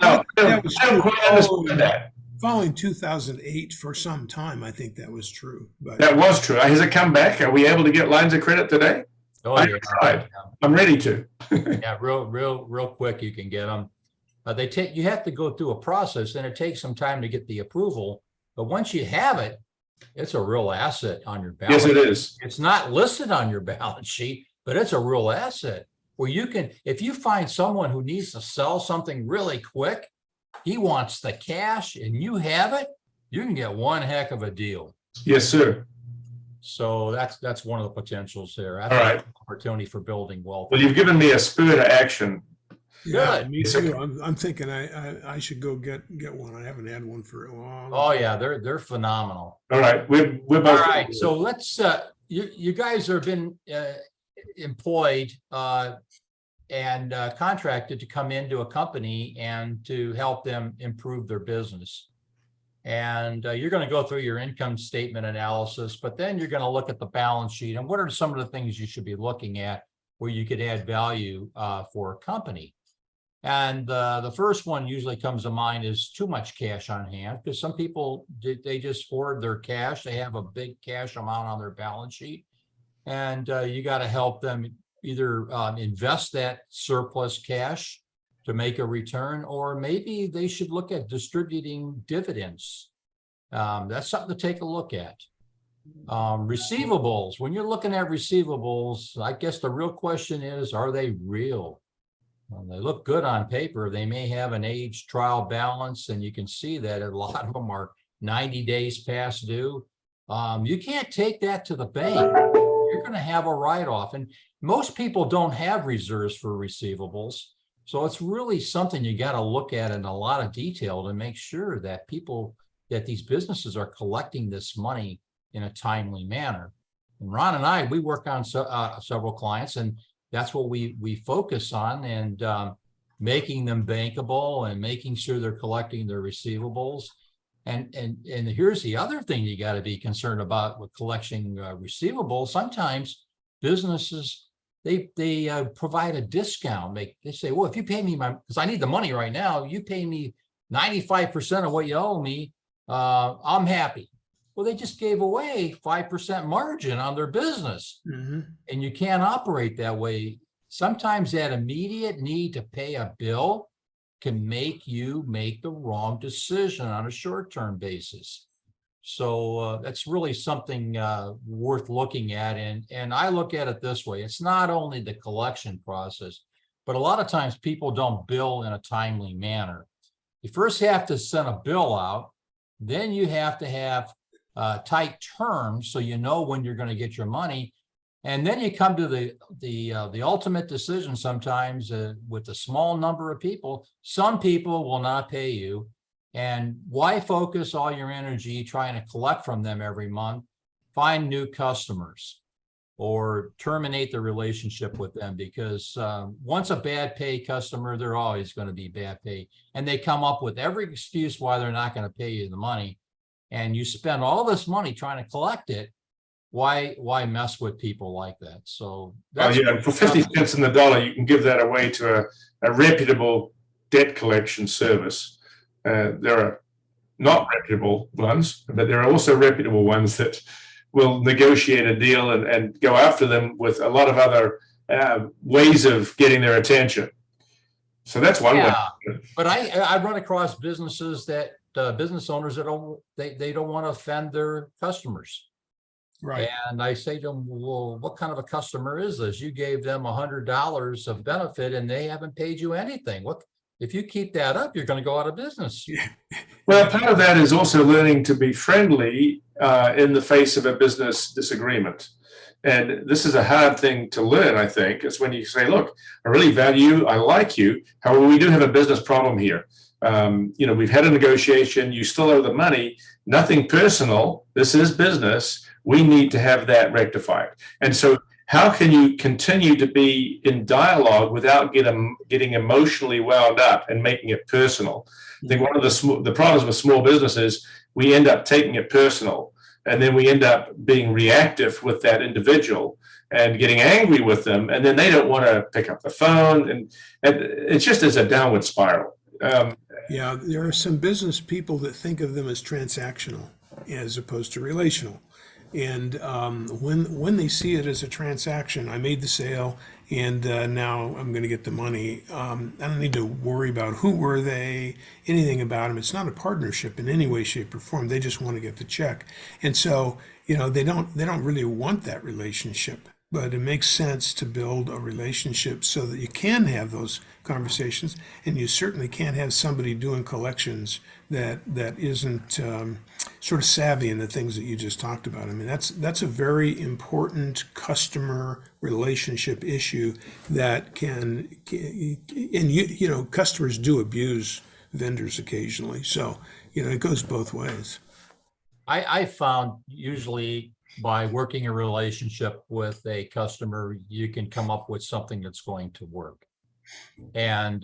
No, I don't quite understand that. Following 2008 for some time, I think that was true. But That was true. Has it come back? Are we able to get lines of credit today? Oh, I yeah. tried. I'm ready to. Yeah, real quick, you can get them. You have to go through a process, and it takes some time to get the approval. But once you have it, it's a real asset on your balance. Yes, it is. It's not listed on your balance sheet, but it's a real asset where you can, if you find someone who needs to sell something really quick, he wants the cash and you have it, you can get one heck of a deal. Yes, sir. So that's one of the potentials there. That's All right. an opportunity for building wealth. Well, you've given me a spur to action. yeah, Good. me too. I'm thinking I should go get one. I haven't had one for a long. Oh yeah, they're phenomenal. All right. We're both. All right, so let's you guys have been employed and contracted to come into a company and to help them improve their business. And you're going to go through your income statement analysis, but then you're going to look at the balance sheet and what are some of the things you should be looking at where you could add value for a company. And the first one usually comes to mind is too much cash on hand, because some people, they just hoard their cash. They have a big cash amount on their balance sheet, and you got to help them either invest that surplus cash to make a return, or maybe they should look at distributing dividends. That's something to take a look at. Receivables, when you're looking at receivables, I guess the real question is, are they real? Well, they look good on paper. They may have an age trial balance, and you can see that a lot of them are 90 days past due. You can't take that to the bank. You're going to have a write-off, and most people don't have reserves for receivables. So it's really something you got to look at in a lot of detail to make sure that these businesses are collecting this money in a timely manner. And Ron and I, we work on several clients, and that's what we focus on, and making them bankable and making sure they're collecting their receivables. And here's the other thing you got to be concerned about with collecting receivables. Sometimes businesses, they provide a discount. They say, well, if you pay me because I need the money right now, you pay me 95% of what you owe me, I'm happy. Well, they just gave away 5% margin on their business. Mm-hmm. And you can't operate that way. Sometimes that immediate need to pay a bill can make you make the wrong decision on a short-term basis. So that's really something worth looking at. And I look at it this way. It's not only the collection process, but a lot of times people don't bill in a timely manner. You first have to send a bill out, then you have to have tight terms so you know when you're going to get your money. And then you come to the ultimate decision sometimes with a small number of people. Some people will not pay you. And why focus all your energy trying to collect from them every month? Find new customers or terminate the relationship with them, because once a bad pay customer, they're always going to be bad pay. And they come up with every excuse why they're not going to pay you the money. And you spend all this money trying to collect it. Why mess with people like that? So that's for 50 cents in the dollar, you can give that away to a reputable debt collection service. There are not reputable ones, but there are also reputable ones that will negotiate a deal and go after them with a lot of other ways of getting their attention. So that's one way. But I run across businesses that business owners that they don't want to offend their customers. Right. And I say to them, well, what kind of a customer is this? You gave them $100 of benefit and they haven't paid you anything. What if you keep that up, you're going to go out of business. Yeah. Well, part of that is also learning to be friendly in the face of a business disagreement. And this is a hard thing to learn, I think. It's when you say, look, I really value you, I like you. However, we do have a business problem here. We've had a negotiation, you still owe the money, nothing personal. This is business. We need to have that rectified. And so how can you continue to be in dialogue without getting emotionally wound up and making it personal? I think one of the problems with small businesses, we end up taking it personal, and then we end up being reactive with that individual and getting angry with them, and then they don't want to pick up the phone, and it's just as a downward spiral. Yeah, there are some business people that think of them as transactional as opposed to relational. And when they see it as a transaction, I made the sale and now I'm going to get the money. I don't need to worry about who were they, anything about them. It's not a partnership in any way, shape, or form. They just want to get the check. And so, they don't really want that relationship. But it makes sense to build a relationship so that you can have those conversations, and you certainly can't have somebody doing collections that isn't sort of savvy in the things that you just talked about. I mean, that's a very important customer relationship issue that can and customers do abuse vendors occasionally. So it goes both ways. I found usually by working a relationship with a customer, you can come up with something that's going to work, and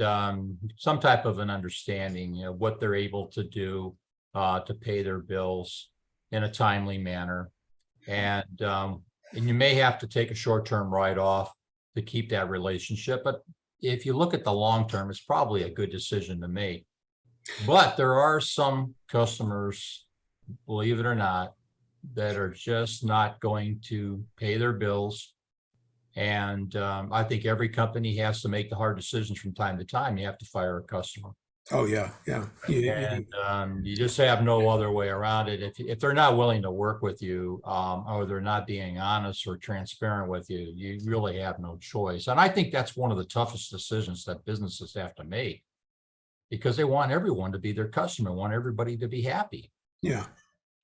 some type of an understanding, what they're able to do. to pay their bills in a timely manner. And you may have to take a short-term write-off to keep that relationship. But if you look at the long term, it's probably a good decision to make. But there are some customers, believe it or not, that are just not going to pay their bills. And I think every company has to make the hard decisions from time to time. You have to fire a customer. Oh, yeah, yeah. And you just have no other way around it. If they're not willing to work with you, or they're not being honest or transparent with you, you really have no choice. And I think that's one of the toughest decisions that businesses have to make, because they want everyone to be their customer, want everybody to be happy. Yeah.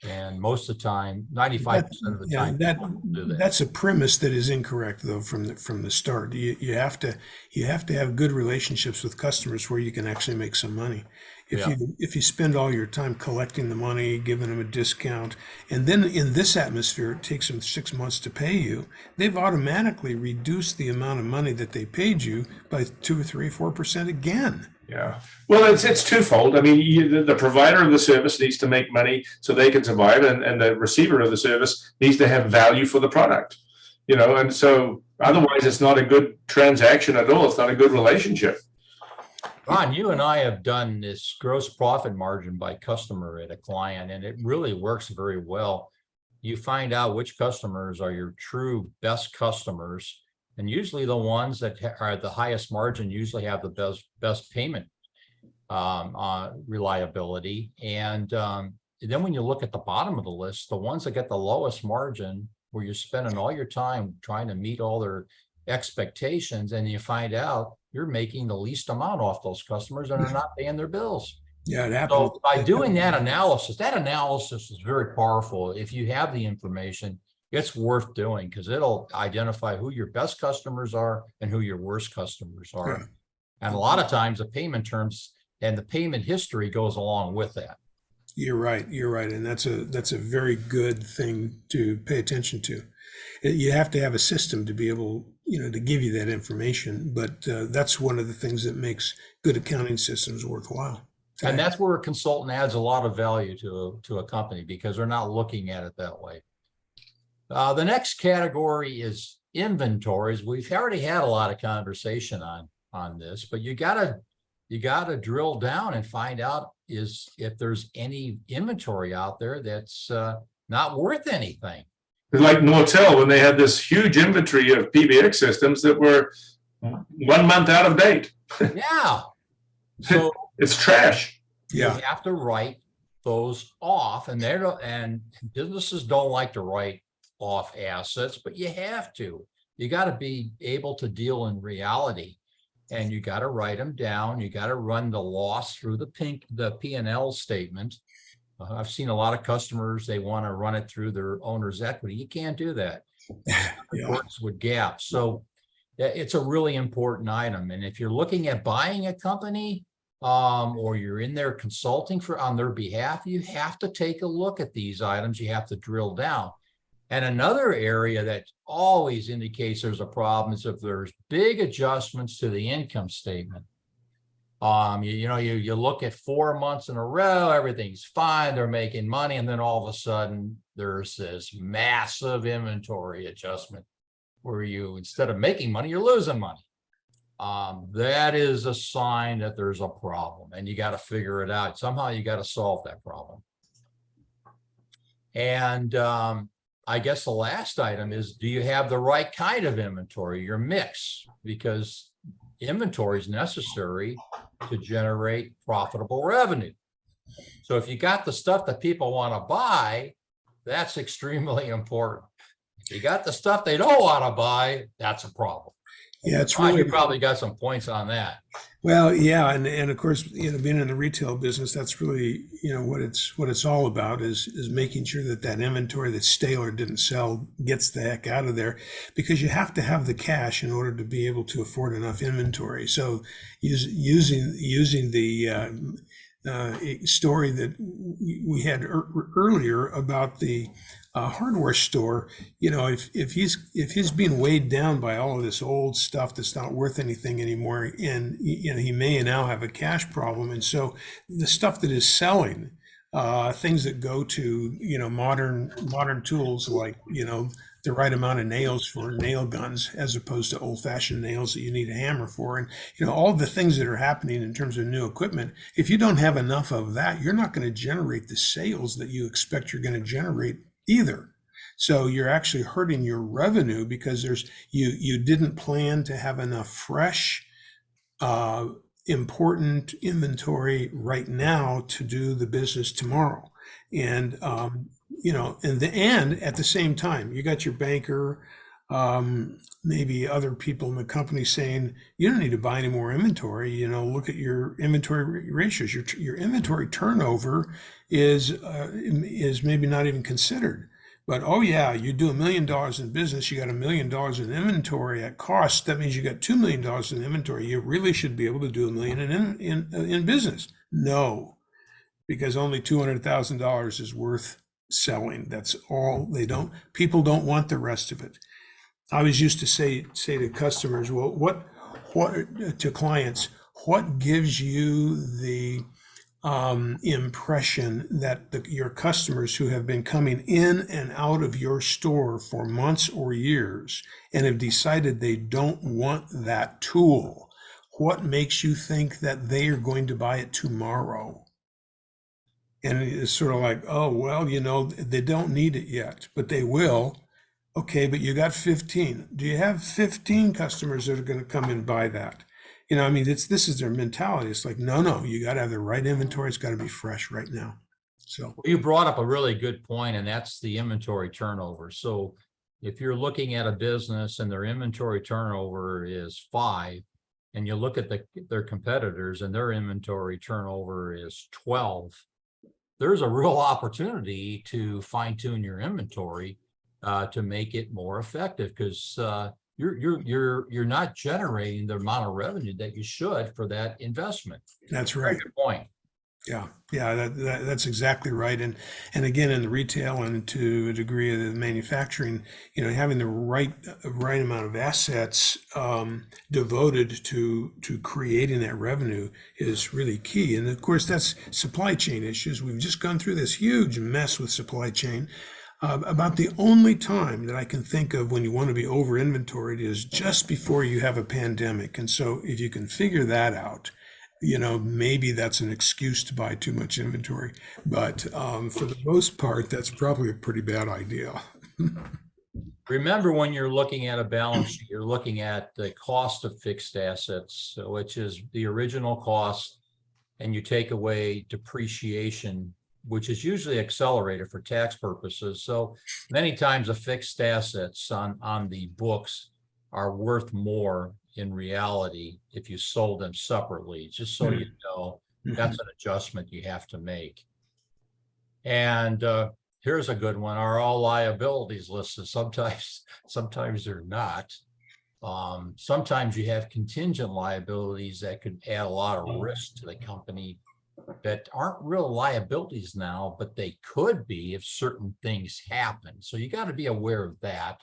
And most of the time, 95% of the time, people do that. That's a premise that is incorrect, though, from the start. You have to have good relationships with customers where you can actually make some money. If you spend all your time collecting the money, giving them a discount, and then in this atmosphere it takes them 6 months to pay you, they've automatically reduced the amount of money that they paid you by 2 or 3 or 4% again. Yeah. Well, it's twofold. I mean, the provider of the service needs to make money so they can survive, and the receiver of the service needs to have value for the product, and so otherwise it's not a good transaction at all. It's not a good relationship. Ron, you and I have done this gross profit margin by customer at a client, and it really works very well. You find out which customers are your true best customers. And usually the ones that are at the highest margin usually have the best payment reliability. And then when you look at the bottom of the list, the ones that get the lowest margin, where you're spending all your time trying to meet all their expectations, and you find out you're making the least amount off those customers and are not paying their bills. Yeah, it happens. So by doing that analysis is very powerful. If you have the information, it's worth doing, because it'll identify who your best customers are and who your worst customers are. Yeah. And a lot of times the payment terms and the payment history goes along with that. You're right. And that's a very good thing to pay attention to. You have to have a system to be able, to give you that information. But that's one of the things that makes good accounting systems worthwhile. And that's where a consultant adds a lot of value to a company, because they're not looking at it that way. The next category is inventories. We've already had a lot of conversation on this, but you gotta drill down and find out if there's any inventory out there that's not worth anything. Like Nortel, when they had this huge inventory of PBX systems that were 1 month out of date. Yeah. So it's trash. Yeah. You have to write those off, and businesses don't like to write off assets, but you have to. You got to be able to deal in reality, and you got to write them down. You got to run the loss through the P&L statement. I've seen a lot of customers, they want to run it through their owner's equity. You can't do that. It works with GAAP. So it's a really important item. And if you're looking at buying a company, or you're in there consulting on their behalf, you have to take a look at these items. You have to drill down. And another area that always indicates there's a problem is if there's big adjustments to the income statement. You look at 4 months in a row, everything's fine, they're making money, and then all of a sudden there's this massive inventory adjustment where instead of making money, you're losing money. That is a sign that there's a problem, and you got to figure it out. Somehow you got to solve that problem. And I guess the last item is, do you have the right kind of inventory, your mix? Because inventory is necessary to generate profitable revenue. So if you got the stuff that people want to buy, that's extremely important. If you got the stuff they don't want to buy, that's a problem. Yeah, it's really. You probably got some points on that. Well, yeah, and of course, being in the retail business, that's really, what it's all about is making sure that inventory that's stale or didn't sell gets the heck out of there, because you have to have the cash in order to be able to afford enough inventory. So using the story that we had earlier about the hardware store, if he's being weighed down by all of this old stuff that's not worth anything anymore, and he may now have a cash problem, and so the stuff that is selling things that go to, modern tools like, the right amount of nails for nail guns as opposed to old fashioned nails that you need a hammer for. And, all the things that are happening in terms of new equipment, if you don't have enough of that, you're not going to generate the sales that you expect you're going to generate either. So you're actually hurting your revenue because you didn't plan to have enough fresh, uh, important inventory right now to do the business tomorrow. And, and at the same time, you got your banker, maybe other people in the company saying, you don't need to buy any more inventory. Look at your inventory ratios. Your inventory turnover is maybe not even considered. But oh yeah, you do $1 million in business, you got $1 million in inventory at cost. That means you got $2 million in inventory. You really should be able to do $1 million in business. No, because only $200,000 is worth selling. That's all. People don't want the rest of it. I was used to say to customers, well, what to clients, what gives you the impression that your customers who have been coming in and out of your store for months or years and have decided they don't want that tool, what makes you think that they are going to buy it tomorrow? And it's sort of like, oh, well, they don't need it yet, but they will. Okay, but you got 15. Do you have 15 customers that are going to come and buy that? This is their mentality. It's like, no, you got to have the right inventory. It's got to be fresh right now. So You brought up a really good point, and that's the inventory turnover. So if you're looking at a business and their inventory turnover is 5, and you look at their competitors and their inventory turnover is 12, there's a real opportunity to fine tune your inventory to make it more effective, because you're not generating the amount of revenue that you should for that investment. that's right. Good point. Yeah, that's exactly right. And again, in the retail and to a degree of the manufacturing, having the right amount of assets devoted to creating that revenue is really key. And of course, that's supply chain issues. We've just gone through this huge mess with supply chain. About the only time that I can think of when you want to be over inventoried is just before you have a pandemic. And so if you can figure that out, maybe that's an excuse to buy too much inventory. But for the most part, that's probably a pretty bad idea. Remember, when you're looking at a balance sheet, you're looking at the cost of fixed assets, which is the original cost, and you take away depreciation, which is usually accelerated for tax purposes. So many times the fixed assets on the books are worth more in reality if you sold them separately. Just so you know, that's an adjustment you have to make. And here's a good one. Are all liabilities listed? Sometimes they're not. Sometimes you have contingent liabilities that could add a lot of risk to the company that aren't real liabilities now, but they could be if certain things happen. So you got to be aware of that.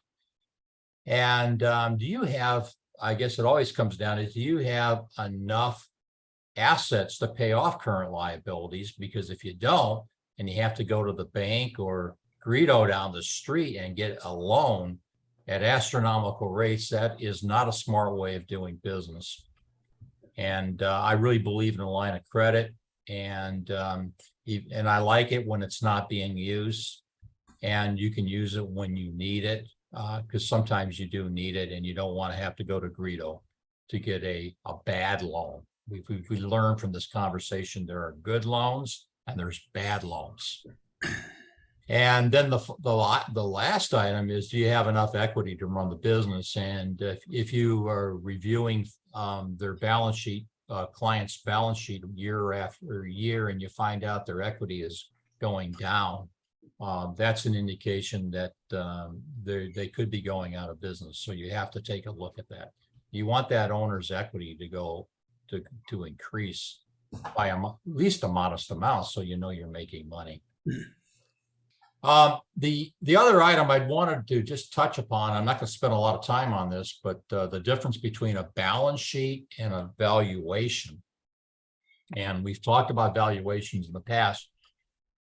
And do you have, I guess it always comes down to, do you have enough assets to pay off current liabilities? Because if you don't, and you have to go to the bank or Greedo down the street and get a loan at astronomical rates, that is not a smart way of doing business. And I really believe in a line of credit, and I like it when it's not being used, and you can use it when you need it, because sometimes you do need it, and you don't want to have to go to Greedo to get a bad loan. We learned from this conversation there are good loans and there's bad loans. And then the last item is, do you have enough equity to run the business? And if you are reviewing their balance sheet, client's balance sheet year after year, and you find out their equity is going down, that's an indication that they could be going out of business. So you have to take a look at that. You want that owner's equity to go to increase by at least a modest amount, so you know you're making money. The other item I wanted to just touch upon, I'm not going to spend a lot of time on this, but the difference between a balance sheet and a valuation. And we've talked about valuations in the past.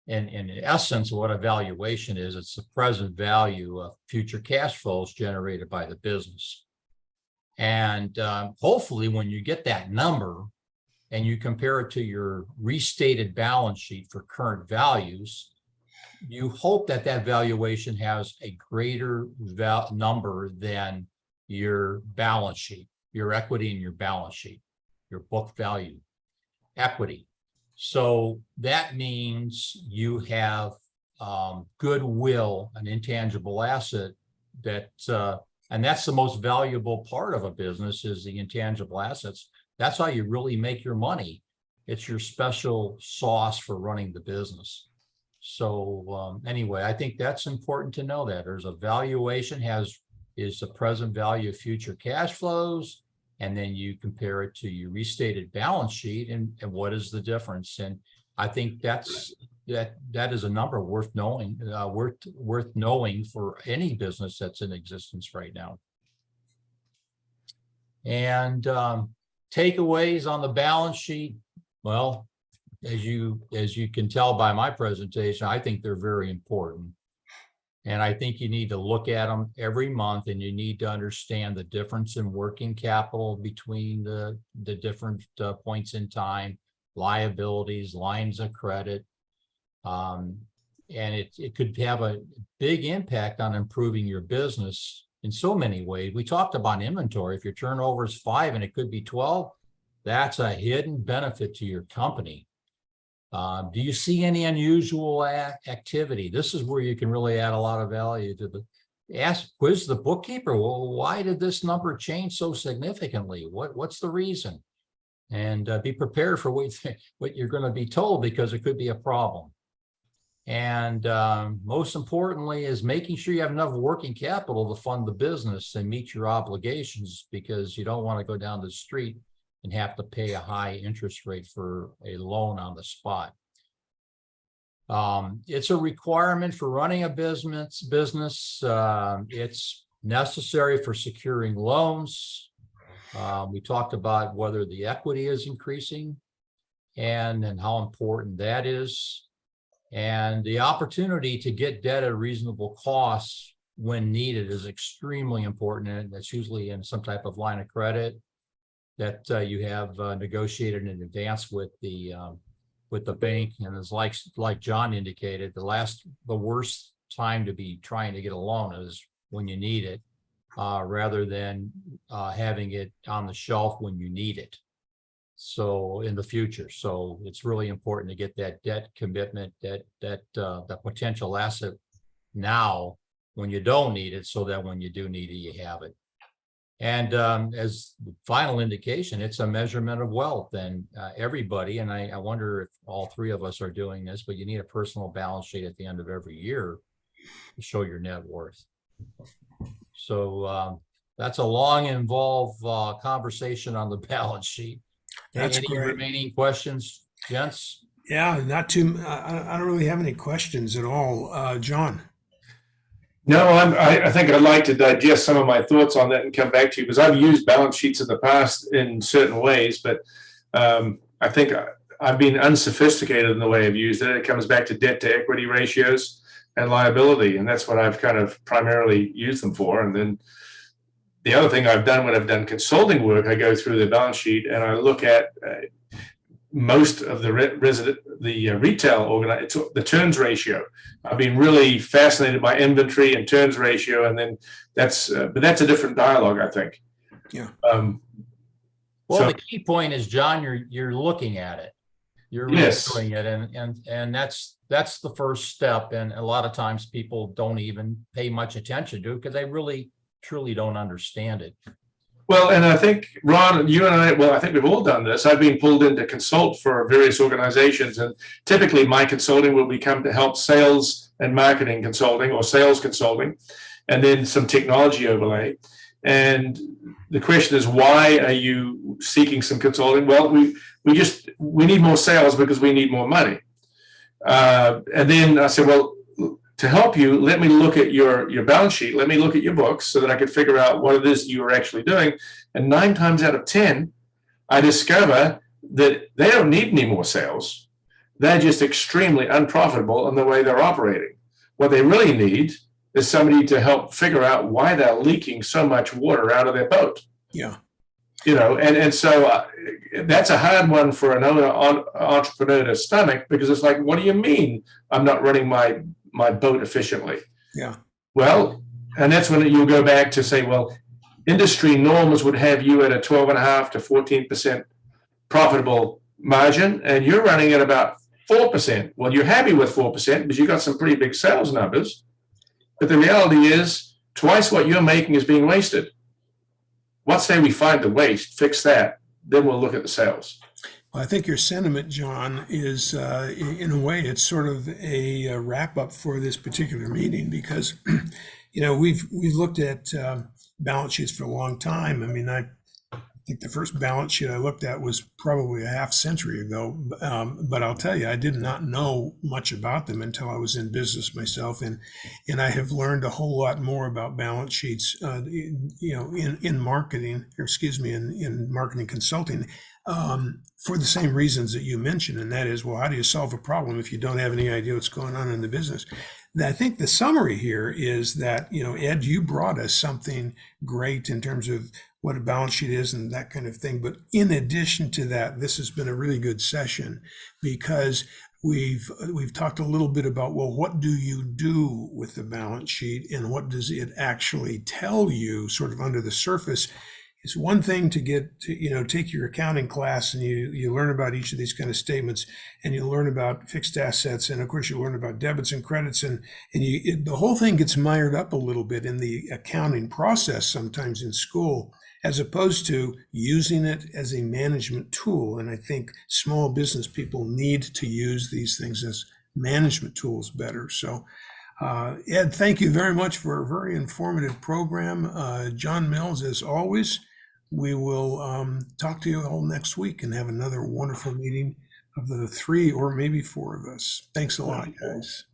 in essence, what a valuation is, it's the present value of future cash flows generated by the business. And hopefully when you get that number and you compare it to your restated balance sheet for current values, you hope that that valuation has a greater number than your balance sheet, your equity in your balance sheet, your book value equity. So that means you have goodwill, an intangible asset that, and that's the most valuable part of a business, is the intangible assets. That's how you really make your money. It's your special sauce for running the business. So anyway, I think that's important to know, that there's a valuation is the present value of future cash flows. And then you compare it to your restated balance sheet, and what is the difference? And I think that is a number worth knowing, worth knowing for any business that's in existence right now. And takeaways on the balance sheet. Well, as you can tell by my presentation, I think they're very important. And I think you need to look at them every month, and you need to understand the difference in working capital between the different points in time, liabilities, lines of credit. And it could have a big impact on improving your business in so many ways. We talked about inventory. If your turnover is 5 and it could be 12, that's a hidden benefit to your company. Do you see any unusual activity? This is where you can really add a lot of value to quiz the bookkeeper. Well, why did this number change so significantly? What's the reason? And be prepared for what you're going to be told, because it could be a problem. And most importantly is making sure you have enough working capital to fund the business and meet your obligations, because you don't want to go down the street and have to pay a high interest rate for a loan on the spot. It's a requirement for running a business. It's necessary for securing loans. We talked about whether the equity is increasing and how important that is. And the opportunity to get debt at reasonable costs when needed is extremely important. And that's usually in some type of line of credit that you have negotiated in advance with the bank. And it's like John indicated, the worst time to be trying to get a loan is when you need it, rather than having it on the shelf when you need it. So in the future, so it's really important to get that debt commitment, that potential asset now when you don't need it, so that when you do need it, you have it. And as the final indication, it's a measurement of wealth. And everybody, and I wonder if all 3 of us are doing this, but you need a personal balance sheet at the end of every year to show your net worth. So that's a long, involved conversation on the balance sheet. That's any great. Remaining questions, gents? Yeah, not too. I don't really have any questions at all. John. No, I think I'd like to digest some of my thoughts on that and come back to you, because I've used balance sheets in the past in certain ways, but I think I've been unsophisticated in the way I've used it. It comes back to debt to equity ratios and liability, and that's what I've kind of primarily used them for. And then the other thing I've done when I've done consulting work, I go through the balance sheet and I look at most of the retail the turns ratio. I've been really fascinated by inventory and turns ratio, and then but that's a different dialogue, I think. Yeah. Well, the key point is, John, you're looking at it. You're really doing it, and that's the first step. And a lot of times people don't even pay much attention to it because they really truly don't understand it. Well, and I think, Ron, you and I think we've all done this. I've been pulled in to consult for various organizations, and typically my consulting will become to help sales and marketing consulting or sales consulting, and then some technology overlay. And the question is, why are you seeking some consulting? Well, we need more sales because we need more money. And then I said, well, to help you, let me look at your balance sheet. Let me look at your books so that I could figure out what it is you are actually doing. And 9 times out of 10, I discover that they don't need any more sales. they're just extremely unprofitable in the way they're operating. What they really need is somebody to help figure out why they're leaking so much water out of their boat. Yeah. And so that's a hard one for an entrepreneur to stomach, because it's like, what do you mean I'm not running my boat efficiently? Yeah. Well, and that's when you'll go back to say, well, industry norms would have you at a 12.5 to 14% profitable margin, and you're running at about 4%. Well, you're happy with 4% because you got some pretty big sales numbers, but the reality is twice what you're making is being wasted. Let's say we find the waste, fix that, then we'll look at the sales. Well, I think your sentiment, John, is in a way, it's sort of a wrap up for this particular meeting, because, we've looked at balance sheets for a long time. I mean, I think the first balance sheet I looked at was probably a half century ago. But I'll tell you, I did not know much about them until I was in business myself. And I have learned a whole lot more about balance sheets, in marketing, or excuse me, in marketing consulting, for the same reasons that you mentioned. And that is, well, how do you solve a problem if you don't have any idea what's going on in the business? And I think the summary here is that, Ed, you brought us something great in terms of what a balance sheet is and that kind of thing. But in addition to that, this has been a really good session, because we've talked a little bit about, well, what do you do with the balance sheet and what does it actually tell you sort of under the surface? It's one thing to get to, take your accounting class and you learn about each of these kind of statements, and you learn about fixed assets, and of course you learn about debits and credits, and the whole thing gets mired up a little bit in the accounting process sometimes in school, as opposed to using it as a management tool. And I think small business people need to use these things as management tools better. So Ed, thank you very much for a very informative program. John Mills, as always, we will talk to you all next week and have another wonderful meeting of the 3 or maybe 4 of us. Thanks a lot, guys.